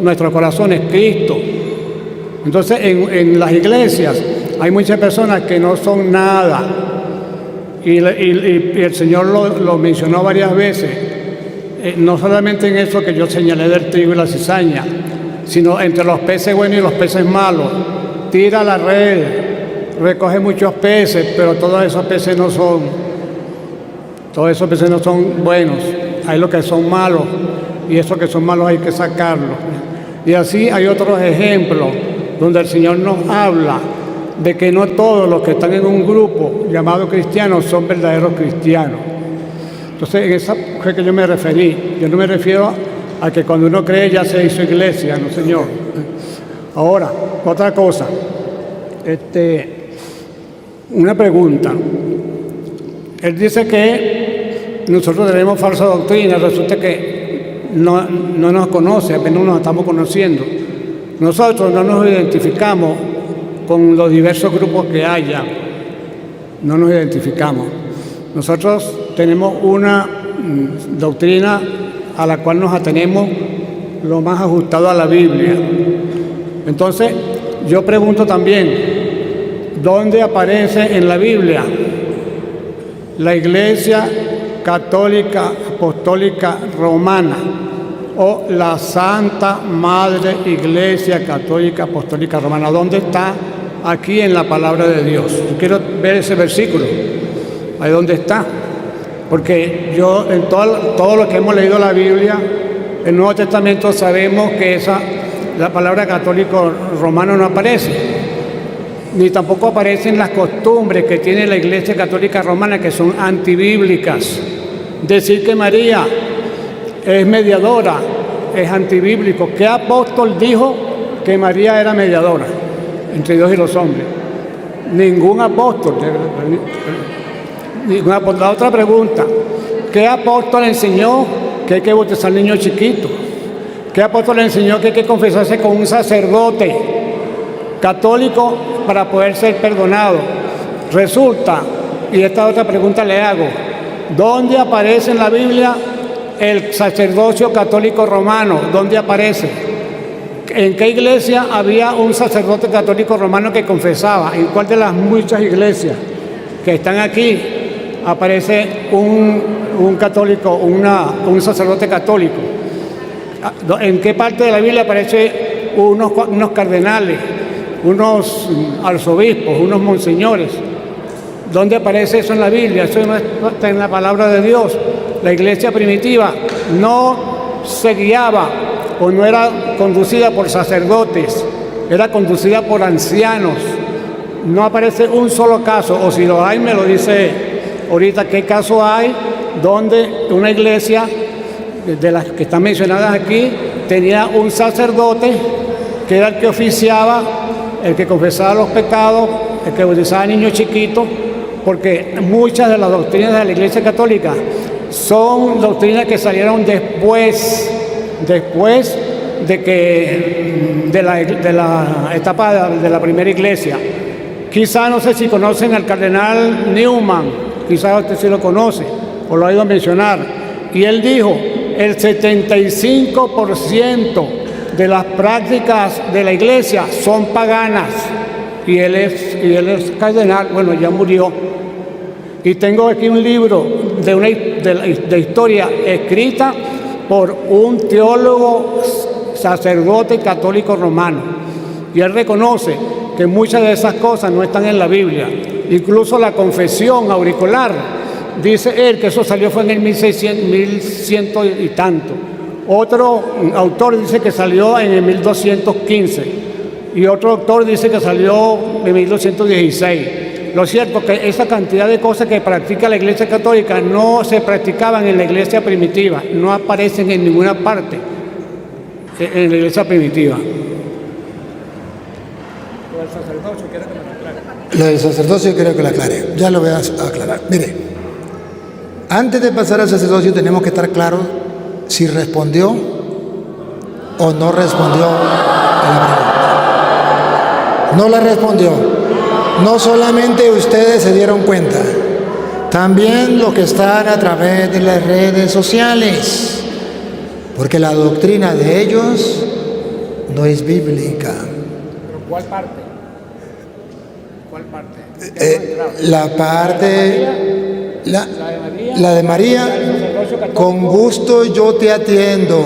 Nuestros corazones, Cristo. Entonces en las iglesias hay muchas personas que no son nada y el Señor lo mencionó varias veces, no solamente en eso que yo señalé del trigo y la cizaña, sino entre los peces buenos y los peces malos. Tira la red, recoge muchos peces, pero todos esos peces no son buenos, hay los que son malos y esos que son malos hay que sacarlos. Y así hay otros ejemplos donde el Señor nos habla de que no todos los que están en un grupo llamado cristianos son verdaderos cristianos. Entonces, en esa fue que yo me referí. Yo no me refiero a que cuando uno cree ya se hizo iglesia, no, Señor. Ahora, otra cosa. Una pregunta. Él dice que nosotros tenemos falsa doctrina. Resulta que no nos conoce, apenas nos estamos conociendo. Nosotros no nos identificamos con los diversos grupos que haya, no nos identificamos. Nosotros tenemos una doctrina a la cual nos atenemos lo más ajustado a la Biblia. Entonces, yo pregunto también, ¿dónde aparece en la Biblia la Iglesia Católica Apostólica Romana o la Santa Madre Iglesia Católica Apostólica Romana? ¿Dónde está aquí en la palabra de Dios? Yo quiero ver ese versículo. ¿Ahí dónde está? Porque yo en todo lo que hemos leído la Biblia, el Nuevo Testamento, sabemos que la palabra católico romano no aparece, ni tampoco aparecen las costumbres que tiene la Iglesia Católica Romana, que son antibíblicas. Decir que María es mediadora es antibíblico. ¿Qué apóstol dijo que María era mediadora entre Dios y los hombres? Ningún apóstol. La otra pregunta, ¿qué apóstol enseñó que hay que bautizar al niño chiquito? ¿Qué apóstol enseñó que hay que confesarse con un sacerdote católico para poder ser perdonado? Resulta, y esta otra pregunta le hago, ¿dónde aparece en la Biblia el sacerdocio católico romano? ¿Dónde aparece? ¿En qué iglesia había un sacerdote católico romano que confesaba? ¿En cuál de las muchas iglesias que están aquí aparece un católico, un sacerdote católico? ¿En qué parte de la Biblia aparece unos cardenales, unos arzobispos, unos monseñores? ¿Dónde aparece eso en la Biblia? Eso no está en la palabra de Dios. La iglesia primitiva no se guiaba o no era conducida por sacerdotes, era conducida por ancianos. No aparece un solo caso, o si lo hay me lo dice ahorita qué caso hay donde una iglesia de las que están mencionadas aquí tenía un sacerdote que era el que oficiaba, el que confesaba los pecados, el que bautizaba a niños chiquitos, porque muchas de las doctrinas de la Iglesia Católica son doctrinas que salieron después de la etapa de la primera iglesia. Quizá, no sé si conocen al cardenal Newman, quizá usted sí lo conoce o lo ha oído mencionar, y él dijo, el 75% de las prácticas de la iglesia son paganas, y él es cardenal, bueno, ya murió. Y tengo aquí un libro de historia escrita por un teólogo sacerdote católico romano, y él reconoce que muchas de esas cosas no están en la Biblia. Incluso la confesión auricular, dice él que eso salió fue en el 1100 y tanto. Otro autor dice que salió en el 1215 y otro autor dice que salió en 1216. Lo cierto es que esa cantidad de cosas que practica la Iglesia Católica no se practicaban en la Iglesia primitiva, no aparecen en ninguna parte en la Iglesia primitiva. Lo del sacerdocio quiero que lo aclare. Ya lo voy a aclarar. Mire, antes de pasar al sacerdocio tenemos que estar claros si respondió o no respondió a la pregunta. No la respondió. No solamente ustedes se dieron cuenta, también los que están a través de las redes sociales, porque la doctrina de ellos no es bíblica. ¿Pero cuál parte? ¿Cuál parte? La parte, la de María, con gusto yo te atiendo,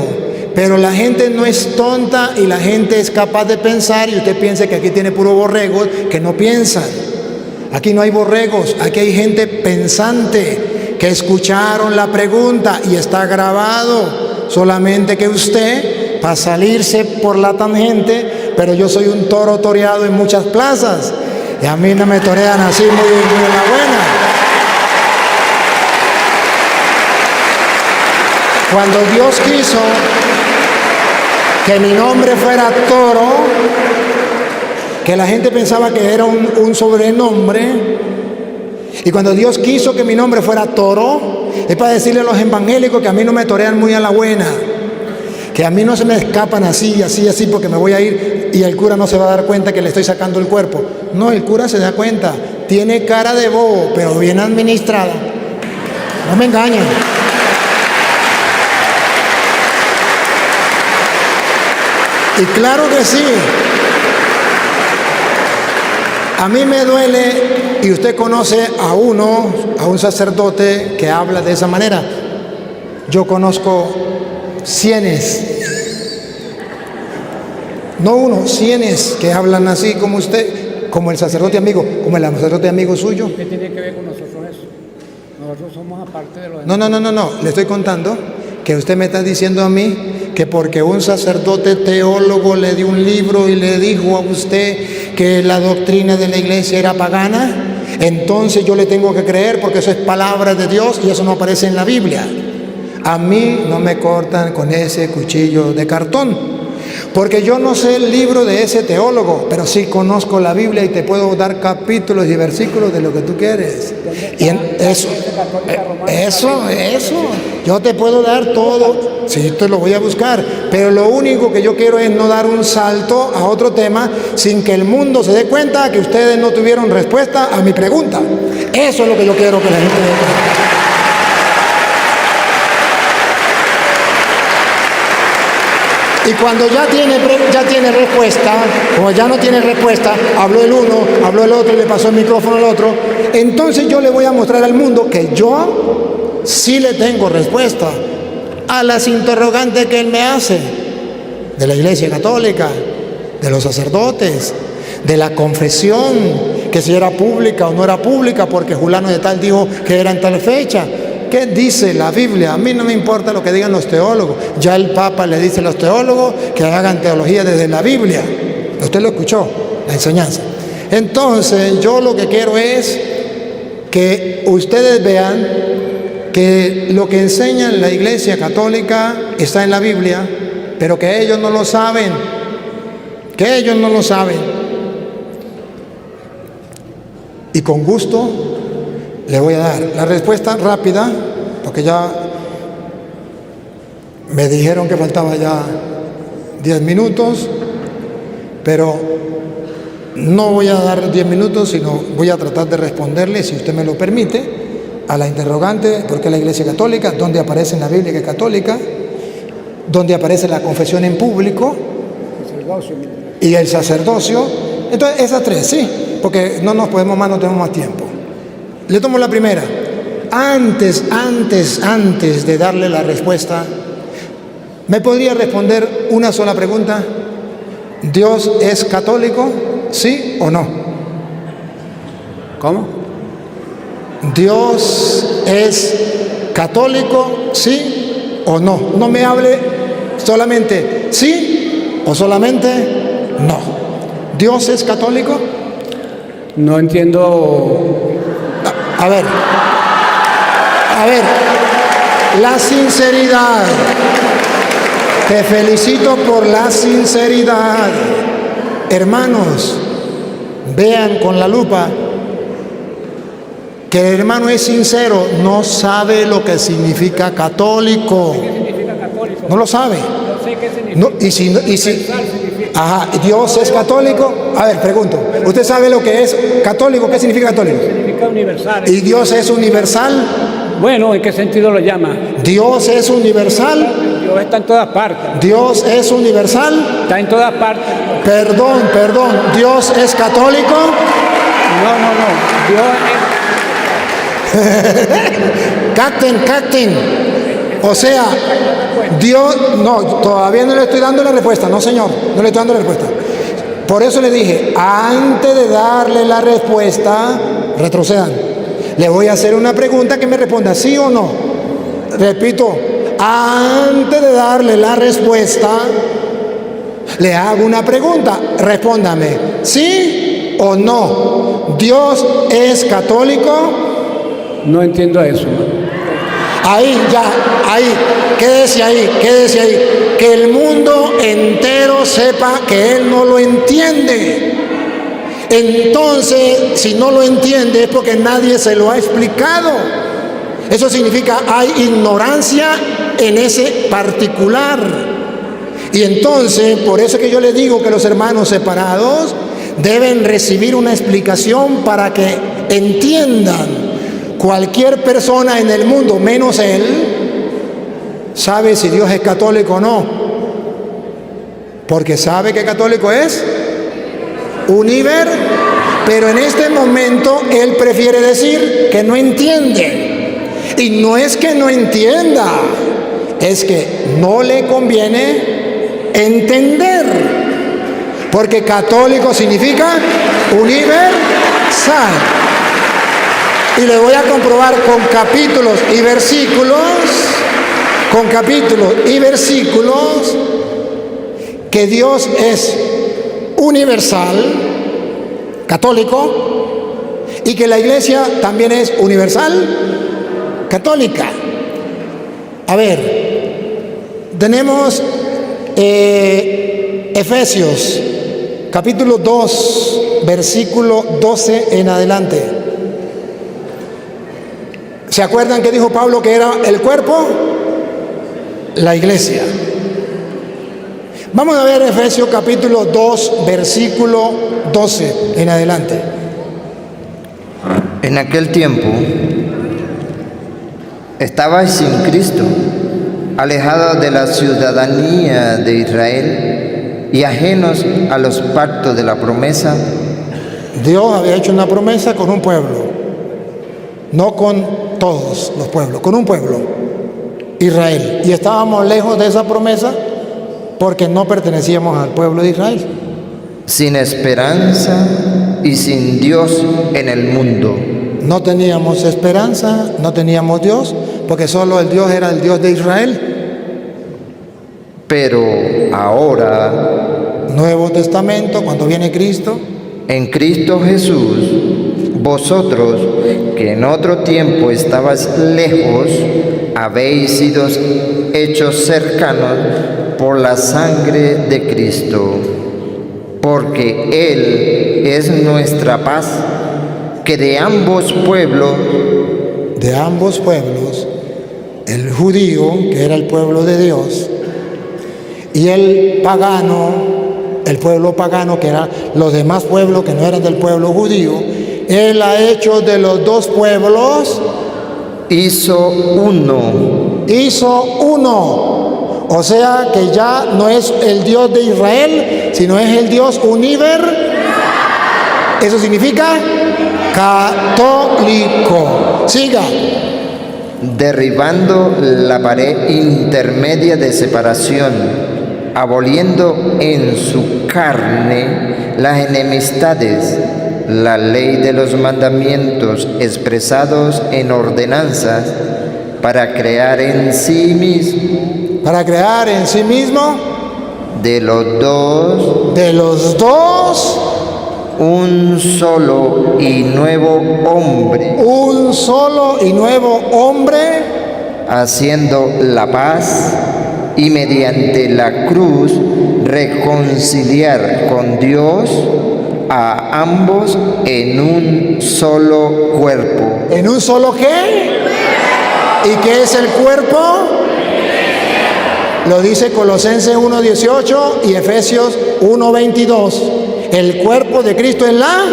pero la gente no es tonta y la gente es capaz de pensar, y usted piensa que aquí tiene puro borregos que no piensan. Aquí no hay borregos, aquí hay gente pensante que escucharon la pregunta y está grabado, solamente que usted, para salirse por la tangente, pero yo soy un toro toreado en muchas plazas y a mí no me torean así muy en la buena. Cuando Dios quiso que mi nombre fuera Toro, que la gente pensaba que era un sobrenombre, y cuando Dios quiso que mi nombre fuera Toro, es para decirle a los evangélicos que a mí no me torean muy a la buena, que a mí no se me escapan así, porque me voy a ir y el cura no se va a dar cuenta que le estoy sacando el cuerpo. No, el cura se da cuenta, tiene cara de bobo, pero bien administrada. No me engañen. Y claro que sí. A mí me duele, y usted conoce a un sacerdote que habla de esa manera. Yo conozco cienes, no uno, cienes que hablan así como usted, como el sacerdote amigo, como el sacerdote amigo suyo. ¿Qué tiene que ver con nosotros eso? Nosotros somos aparte de los... No, le estoy contando que usted me está diciendo a mí que porque un sacerdote teólogo le dio un libro y le dijo a usted que la doctrina de la iglesia era pagana, entonces yo le tengo que creer porque eso es palabra de Dios y eso no aparece en la Biblia. A mí no me cortan con ese cuchillo de cartón, porque yo no sé el libro de ese teólogo, pero sí conozco la Biblia y te puedo dar capítulos y versículos de lo que tú quieres. Y eso, yo te puedo dar todo, sí, te lo voy a buscar, pero lo único que yo quiero es no dar un salto a otro tema sin que el mundo se dé cuenta que ustedes no tuvieron respuesta a mi pregunta. Eso es lo que yo quiero que la gente dé cuenta. Y cuando ya tiene respuesta, como ya no tiene respuesta, habló el uno, habló el otro y le pasó el micrófono al otro, entonces yo le voy a mostrar al mundo que yo sí le tengo respuesta a las interrogantes que él me hace de la Iglesia Católica, de los sacerdotes, de la confesión, que si era pública o no era pública, porque fulano de tal dijo que era en tal fecha. ¿Qué dice la Biblia? A mí no me importa lo que digan los teólogos. Ya el Papa le dice a los teólogos que hagan teología desde la Biblia. Usted lo escuchó, la enseñanza. Entonces, yo lo que quiero es que ustedes vean que lo que enseña la Iglesia Católica está en la Biblia, pero que ellos no lo saben, que ellos no lo saben. Y con gusto le voy a dar la respuesta rápida, porque ya me dijeron que faltaba ya 10 minutos, pero no voy a dar 10 minutos, sino voy a tratar de responderle, si usted me lo permite, a la interrogante: ¿por qué la Iglesia Católica? ¿Dónde aparece en la Biblia que es católica? ¿Dónde aparece la confesión en público? Y el sacerdocio. Entonces, esas tres, sí, porque no nos podemos más, no tenemos más tiempo. Le tomo la primera. Antes de darle la respuesta, ¿me podría responder una sola pregunta? ¿Dios es católico? ¿Sí o no? ¿Cómo? ¿Dios es católico? ¿Sí o no? No me hable solamente sí o solamente no. ¿Dios es católico? No entiendo. A ver, la sinceridad. Te felicito por la sinceridad. Hermanos, vean con la lupa que el hermano es sincero, no sabe lo que significa católico. ¿Qué significa católico? No lo sabe. No sé qué significa. No, y si ajá, Dios es católico. A ver, pregunto, ¿usted sabe lo que es católico? ¿Qué significa católico? Significa universal. ¿Y Dios es universal? Bueno, ¿en qué sentido lo llama? ¿Dios es universal? Dios está en todas partes. ¿Dios es universal? Está en todas partes. Perdón, ¿Dios es católico? No. Dios Captain. O sea, Dios, no, todavía no le estoy dando la respuesta, no señor, no le estoy dando la respuesta. Por eso le dije, antes de darle la respuesta, retrocedan. Le voy a hacer una pregunta que me responda sí o no. Repito, antes de darle la respuesta, le hago una pregunta, respóndame, ¿sí o no? ¿Dios es católico? no entiendo eso. Ahí, quédese ahí. Que el mundo entero sepa que él no lo entiende. Entonces, si no lo entiende es porque nadie se lo ha explicado. Eso significa hay ignorancia en ese particular. Y entonces, por eso es que yo le digo que los hermanos separados deben recibir una explicación para que entiendan. Cualquier persona en el mundo, menos él, sabe si Dios es católico o no. Porque sabe que católico es pero en este momento él prefiere decir que no entiende. Y no es que no entienda, es que no le conviene entender. Porque católico significa universal. Y le voy a comprobar con capítulos y versículos, que Dios es universal, católico, y que la iglesia también es universal, católica. A ver, tenemos Efesios, capítulo 2, versículo 12 en adelante. ¿Se acuerdan que dijo Pablo que era el cuerpo? La iglesia. Vamos a ver Efesios capítulo 2, versículo 12 en adelante. En aquel tiempo estabais sin Cristo, alejados de la ciudadanía de Israel y ajenos a los pactos de la promesa. Dios había hecho una promesa con un pueblo, no con todos los pueblos, con un pueblo, Israel. Y estábamos lejos de esa promesa porque no pertenecíamos al pueblo de Israel. Sin esperanza y sin Dios en el mundo. No teníamos esperanza, no teníamos Dios, porque solo el Dios era el Dios de Israel. Pero ahora, Nuevo Testamento, cuando viene Cristo, en Cristo Jesús, vosotros que en otro tiempo estabais lejos, habéis sido hechos cercanos por la sangre de Cristo, porque Él es nuestra paz, que de ambos pueblos, el judío, que era el pueblo de Dios, y el pagano, el pueblo pagano, que eran los demás pueblos que no eran del pueblo judío, Él ha hecho de los dos pueblos, hizo uno. O sea que ya no es el Dios de Israel, sino es el Dios universal. Eso significa católico. Siga. Derribando la pared intermedia de separación, aboliendo en su carne las enemistades, la ley de los mandamientos expresados en ordenanzas, para crear en sí mismo de los dos un solo y nuevo hombre, haciendo la paz, y mediante la cruz reconciliar con Dios a ambos en un solo cuerpo. ¿En un solo qué? ¿Y qué es el cuerpo? Lo dice Colosenses 1:18 y Efesios 1:22. El cuerpo de Cristo es la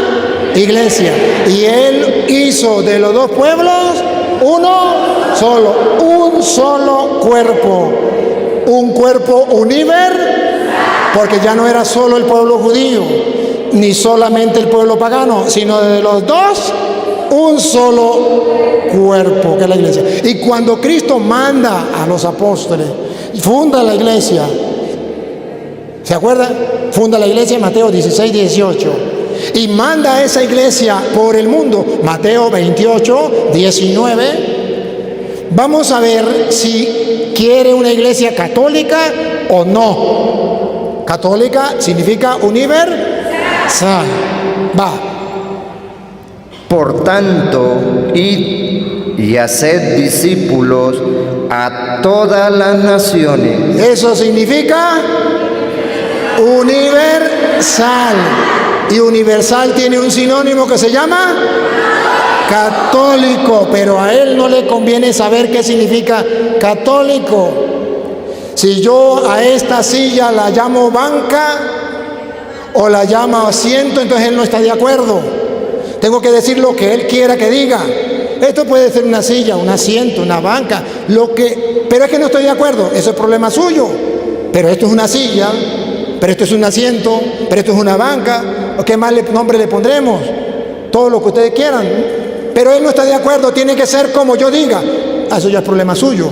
iglesia. Y Él hizo de los dos pueblos un solo cuerpo. Un cuerpo universal, porque ya no era solo el pueblo judío, ni solamente el pueblo pagano, sino de los dos, un solo cuerpo, que es la iglesia. Y cuando Cristo manda a los apóstoles, funda la iglesia, ¿se acuerda? Funda la iglesia en Mateo 16:18. Y manda a esa iglesia por el mundo, Mateo 28:19. Vamos a ver si quiere una iglesia católica o no. Católica significa universal. Va. Por tanto, id y haced discípulos a todas las naciones. Eso significa universal. Y universal tiene un sinónimo que se llama católico, pero a él no le conviene saber qué significa católico. Si yo a esta silla la llamo banca o la llamo asiento, entonces él no está de acuerdo. Tengo que decir lo que él quiera que diga. Esto puede ser una silla, un asiento, una banca, pero es que no estoy de acuerdo. Eso es problema suyo. Pero esto es una silla, pero esto es un asiento, pero esto es una banca. ¿Qué más nombre le pondremos? Todo lo que ustedes quieran. Pero él no está de acuerdo, tiene que ser como yo diga. Eso ya es problema suyo.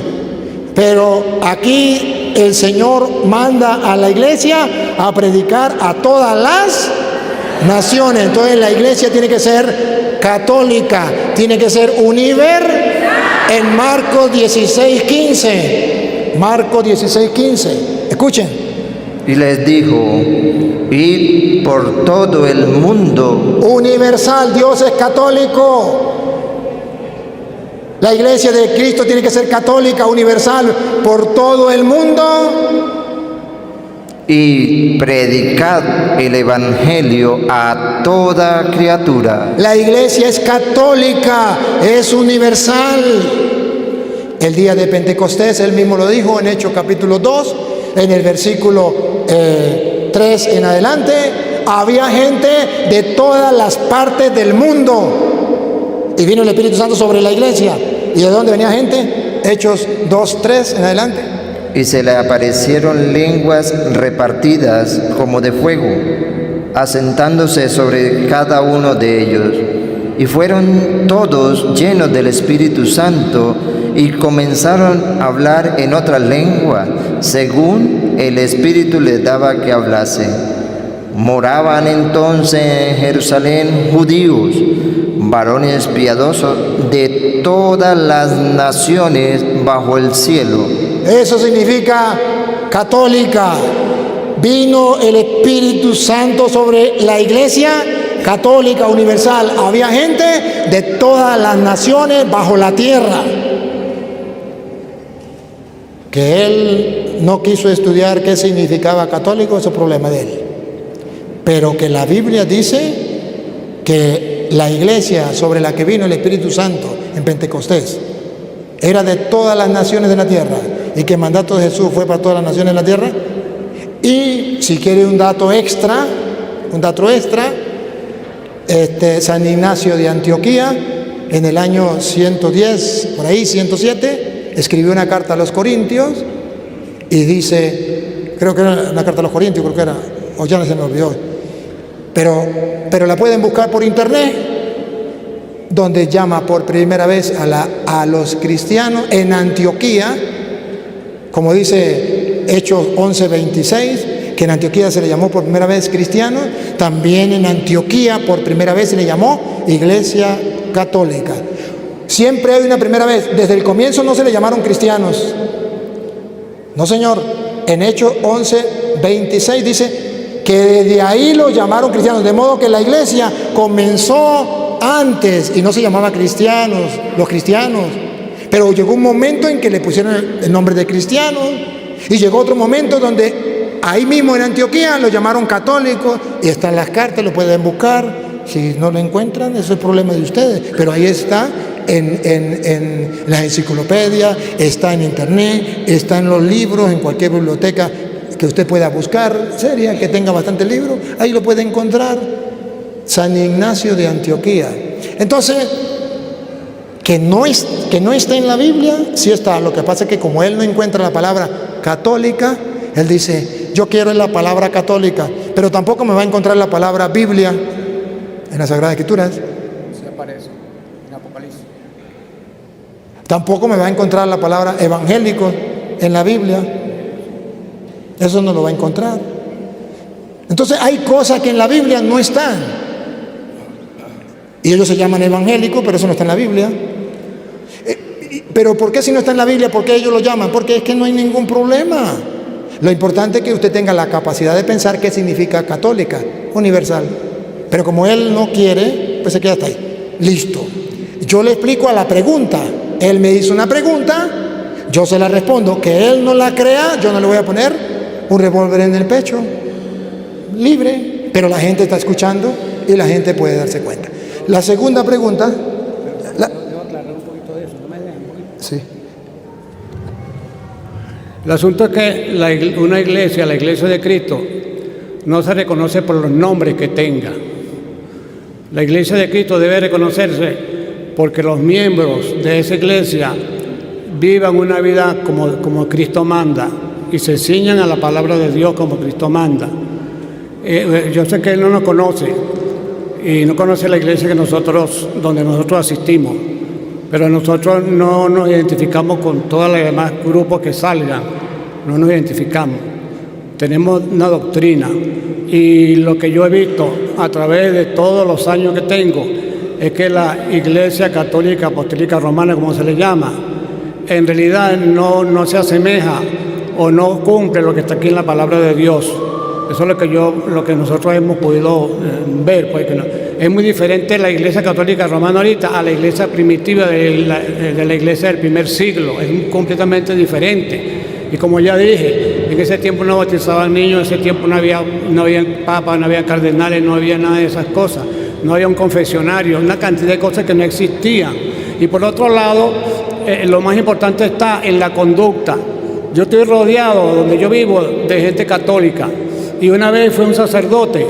Pero aquí el Señor manda a la iglesia a predicar a todas las naciones. Entonces la iglesia tiene que ser católica, tiene que ser universal. En Marcos 16:15. Marcos 16:15. Escuchen. Y les dijo: id por todo el mundo. Universal, Dios es católico. La iglesia de Cristo tiene que ser católica, universal, por todo el mundo. Y predicad el evangelio a toda criatura. La iglesia es católica, es universal. El día de Pentecostés, él mismo lo dijo en Hechos capítulo 2, en el versículo 3 en adelante, había gente de todas las partes del mundo. Y vino el Espíritu Santo sobre la iglesia. ¿Y de dónde venía gente? Hechos 2:3 en adelante. Y se le aparecieron lenguas repartidas como de fuego, asentándose sobre cada uno de ellos. Y fueron todos llenos del Espíritu Santo y comenzaron a hablar en otra lengua, según el Espíritu les daba que hablasen. Moraban entonces en Jerusalén judíos, varones piadosos de todas las naciones bajo el cielo. Eso significa católica. Vino el Espíritu Santo sobre la iglesia católica, universal. Había gente de todas las naciones bajo la tierra. Que él no quiso estudiar qué significaba católico, eso es problema de él. Pero que la Biblia dice que la iglesia sobre la que vino el Espíritu Santo en Pentecostés era de todas las naciones de la tierra, y que el mandato de Jesús fue para todas las naciones de la tierra. Y si quiere un dato extra, San Ignacio de Antioquía, en el año 110, por ahí 107, escribió una carta a los Corintios y dice, creo que era una carta a los Corintios, creo que era, o ya no se me olvidó, pero la pueden buscar por internet, donde llama por primera vez a los cristianos en Antioquía, como dice Hechos 11:26, que en Antioquía se le llamó por primera vez cristiano. También en Antioquía por primera vez se le llamó Iglesia Católica. Siempre hay una primera vez. Desde el comienzo no se le llamaron cristianos. No, señor. En Hechos 11:26 dice que desde ahí lo llamaron cristianos. De modo que la iglesia comenzó antes y no se llamaba cristianos, los cristianos. Pero llegó un momento en que le pusieron el nombre de cristianos, y llegó otro momento donde ahí mismo en Antioquía lo llamaron católicos, y están las cartas, lo pueden buscar. Si no lo encuentran, eso es problema de ustedes, pero ahí está en las enciclopedias, está en internet, está en los libros, en cualquier biblioteca que usted pueda buscar, seria, que tenga bastantes libros, ahí lo puede encontrar. San Ignacio de Antioquía. Entonces, que no está en la Biblia, sí está. Lo que pasa es que como él no encuentra la palabra católica, él dice, yo quiero la palabra católica, pero tampoco me va a encontrar la palabra Biblia en las Sagradas Escrituras. Se aparece en Apocalipsis. Tampoco me va a encontrar la palabra evangélico en la Biblia. Eso no lo va a encontrar. Entonces hay cosas que en la Biblia no están. Y ellos se llaman evangélicos, pero eso no está en la Biblia. Pero ¿por qué si no está en la Biblia? ¿Por qué ellos lo llaman? Porque es que no hay ningún problema. Lo importante es que usted tenga la capacidad de pensar qué significa católica, universal. Pero como él no quiere, pues se queda hasta ahí. Listo. Yo le explico a la pregunta. Él me hizo una pregunta, yo se la respondo. Que él no la crea, yo no le voy a poner un revólver en el pecho. Libre. Pero la gente está escuchando y la gente puede darse cuenta. La segunda pregunta. Debo aclarar un poquito de eso, ¿no me dejan un poquito? Sí. El asunto es que una iglesia, la iglesia de Cristo, no se reconoce por los nombres que tenga. La iglesia de Cristo debe reconocerse porque los miembros de esa iglesia vivan una vida como Cristo manda y se ciñan a la palabra de Dios como Cristo manda. Yo sé que él no nos conoce y no conoce la iglesia donde nosotros asistimos, pero nosotros no nos identificamos con todos los demás grupos que salgan, no nos identificamos. Tenemos una doctrina, y lo que yo he visto a través de todos los años que tengo es que la Iglesia Católica Apostólica Romana, como se le llama, en realidad no se asemeja o no cumple lo que está aquí en la palabra de Dios. Eso es lo que nosotros hemos podido ver, porque es muy diferente la Iglesia Católica Romana ahorita a la iglesia primitiva de la iglesia del primer siglo. Es completamente diferente. Y como ya dije, en ese tiempo no bautizaban niños, en ese tiempo no había papas, no había cardenales, no había nada de esas cosas. No había un confesionario, una cantidad de cosas que no existían. Y por otro lado, lo más importante está en la conducta. Yo estoy rodeado, donde yo vivo, de gente católica. Y una vez fue un sacerdote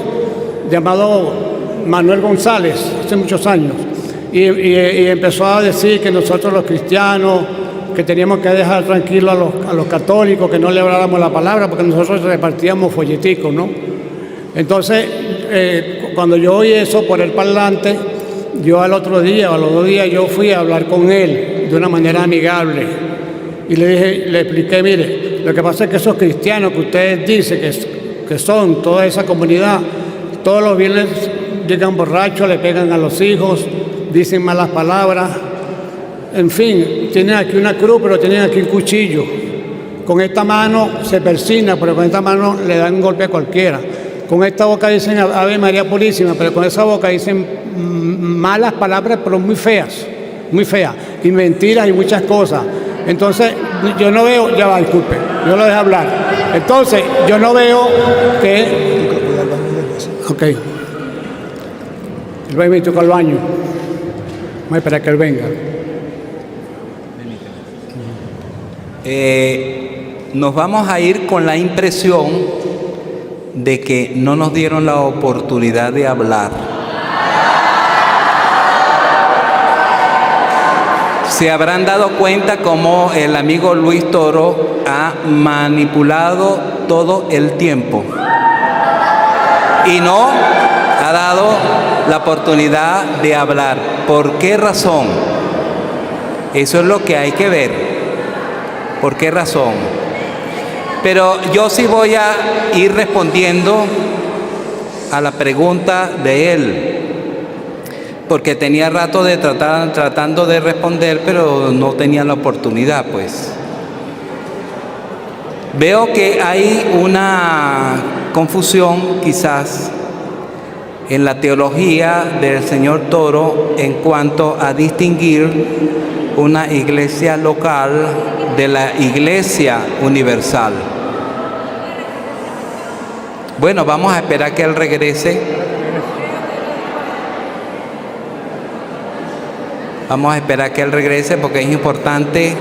llamado Manuel González, hace muchos años, y empezó a decir que nosotros los cristianos, que teníamos que dejar tranquilos a los católicos, que no le habláramos la palabra, porque nosotros repartíamos folleticos, ¿no? Entonces, cuando yo oí eso por el parlante, yo al otro día o a los 2 días yo fui a hablar con él de una manera amigable y le expliqué, mire, lo que pasa es que esos cristianos que ustedes dicen que son toda esa comunidad, todos los viernes llegan borrachos, le pegan a los hijos, dicen malas palabras, en fin, tienen aquí una cruz, pero tienen aquí un cuchillo. Con esta mano se persina, pero con esta mano le dan un golpe a cualquiera. con esta boca dicen Ave María Purísima, pero con esa boca dicen malas palabras, pero muy feas, y mentiras y muchas cosas. Entonces, yo no veo, ya va, disculpe, yo lo dejo hablar. Entonces, yo no veo que... Ok. Él va y me toca al baño. Vamos a esperar que él venga. Nos vamos a ir con la impresión de que no nos dieron la oportunidad de hablar. Se habrán dado cuenta cómo el amigo Luis Toro ha manipulado todo el tiempo y no ha dado la oportunidad de hablar. ¿Por qué razón? Eso es lo que hay que ver. ¿Por qué razón? Pero yo sí voy a ir respondiendo a la pregunta de él, porque tenía rato de tratando de responder, pero no tenía la oportunidad, pues. Veo que hay una confusión quizás en la teología del señor Toro en cuanto a distinguir una iglesia local de la iglesia universal. Bueno, vamos a esperar que él regrese. Vamos a esperar que él regrese porque es importante.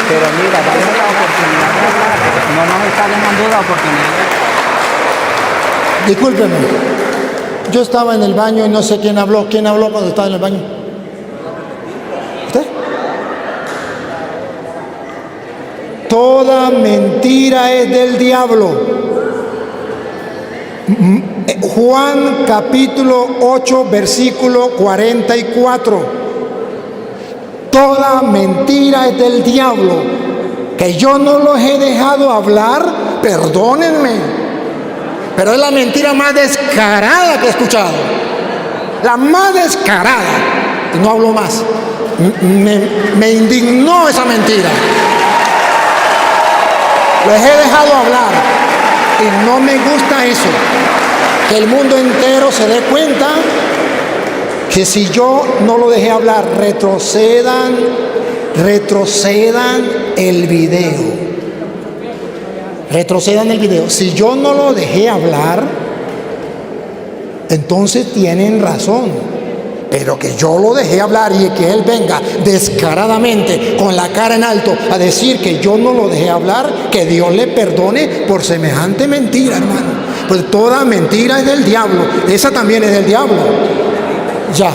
Pero mira, dale la oportunidad de hablar, porque no nos está dejando la oportunidad. Discúlpeme, yo estaba en el baño y no sé quién habló. ¿Quién habló cuando estaba en el baño? ¿Usted? Toda mentira es del diablo. Juan capítulo 8, versículo 44. Toda mentira es del diablo. Que yo no los he dejado hablar, perdónenme, pero es la mentira más descarada que he escuchado. La más descarada. Y no hablo más. Me indignó esa mentira. Les he dejado hablar y no me gusta eso. Que el mundo entero se dé cuenta que si yo no lo dejé hablar, retrocedan el video. Retrocedan el video. Si yo no lo dejé hablar, entonces tienen razón. Pero que yo lo dejé hablar y que él venga descaradamente, con la cara en alto, a decir que yo no lo dejé hablar, que Dios le perdone por semejante mentira, hermano. Pues toda mentira es del diablo. Esa también es del diablo. Ya.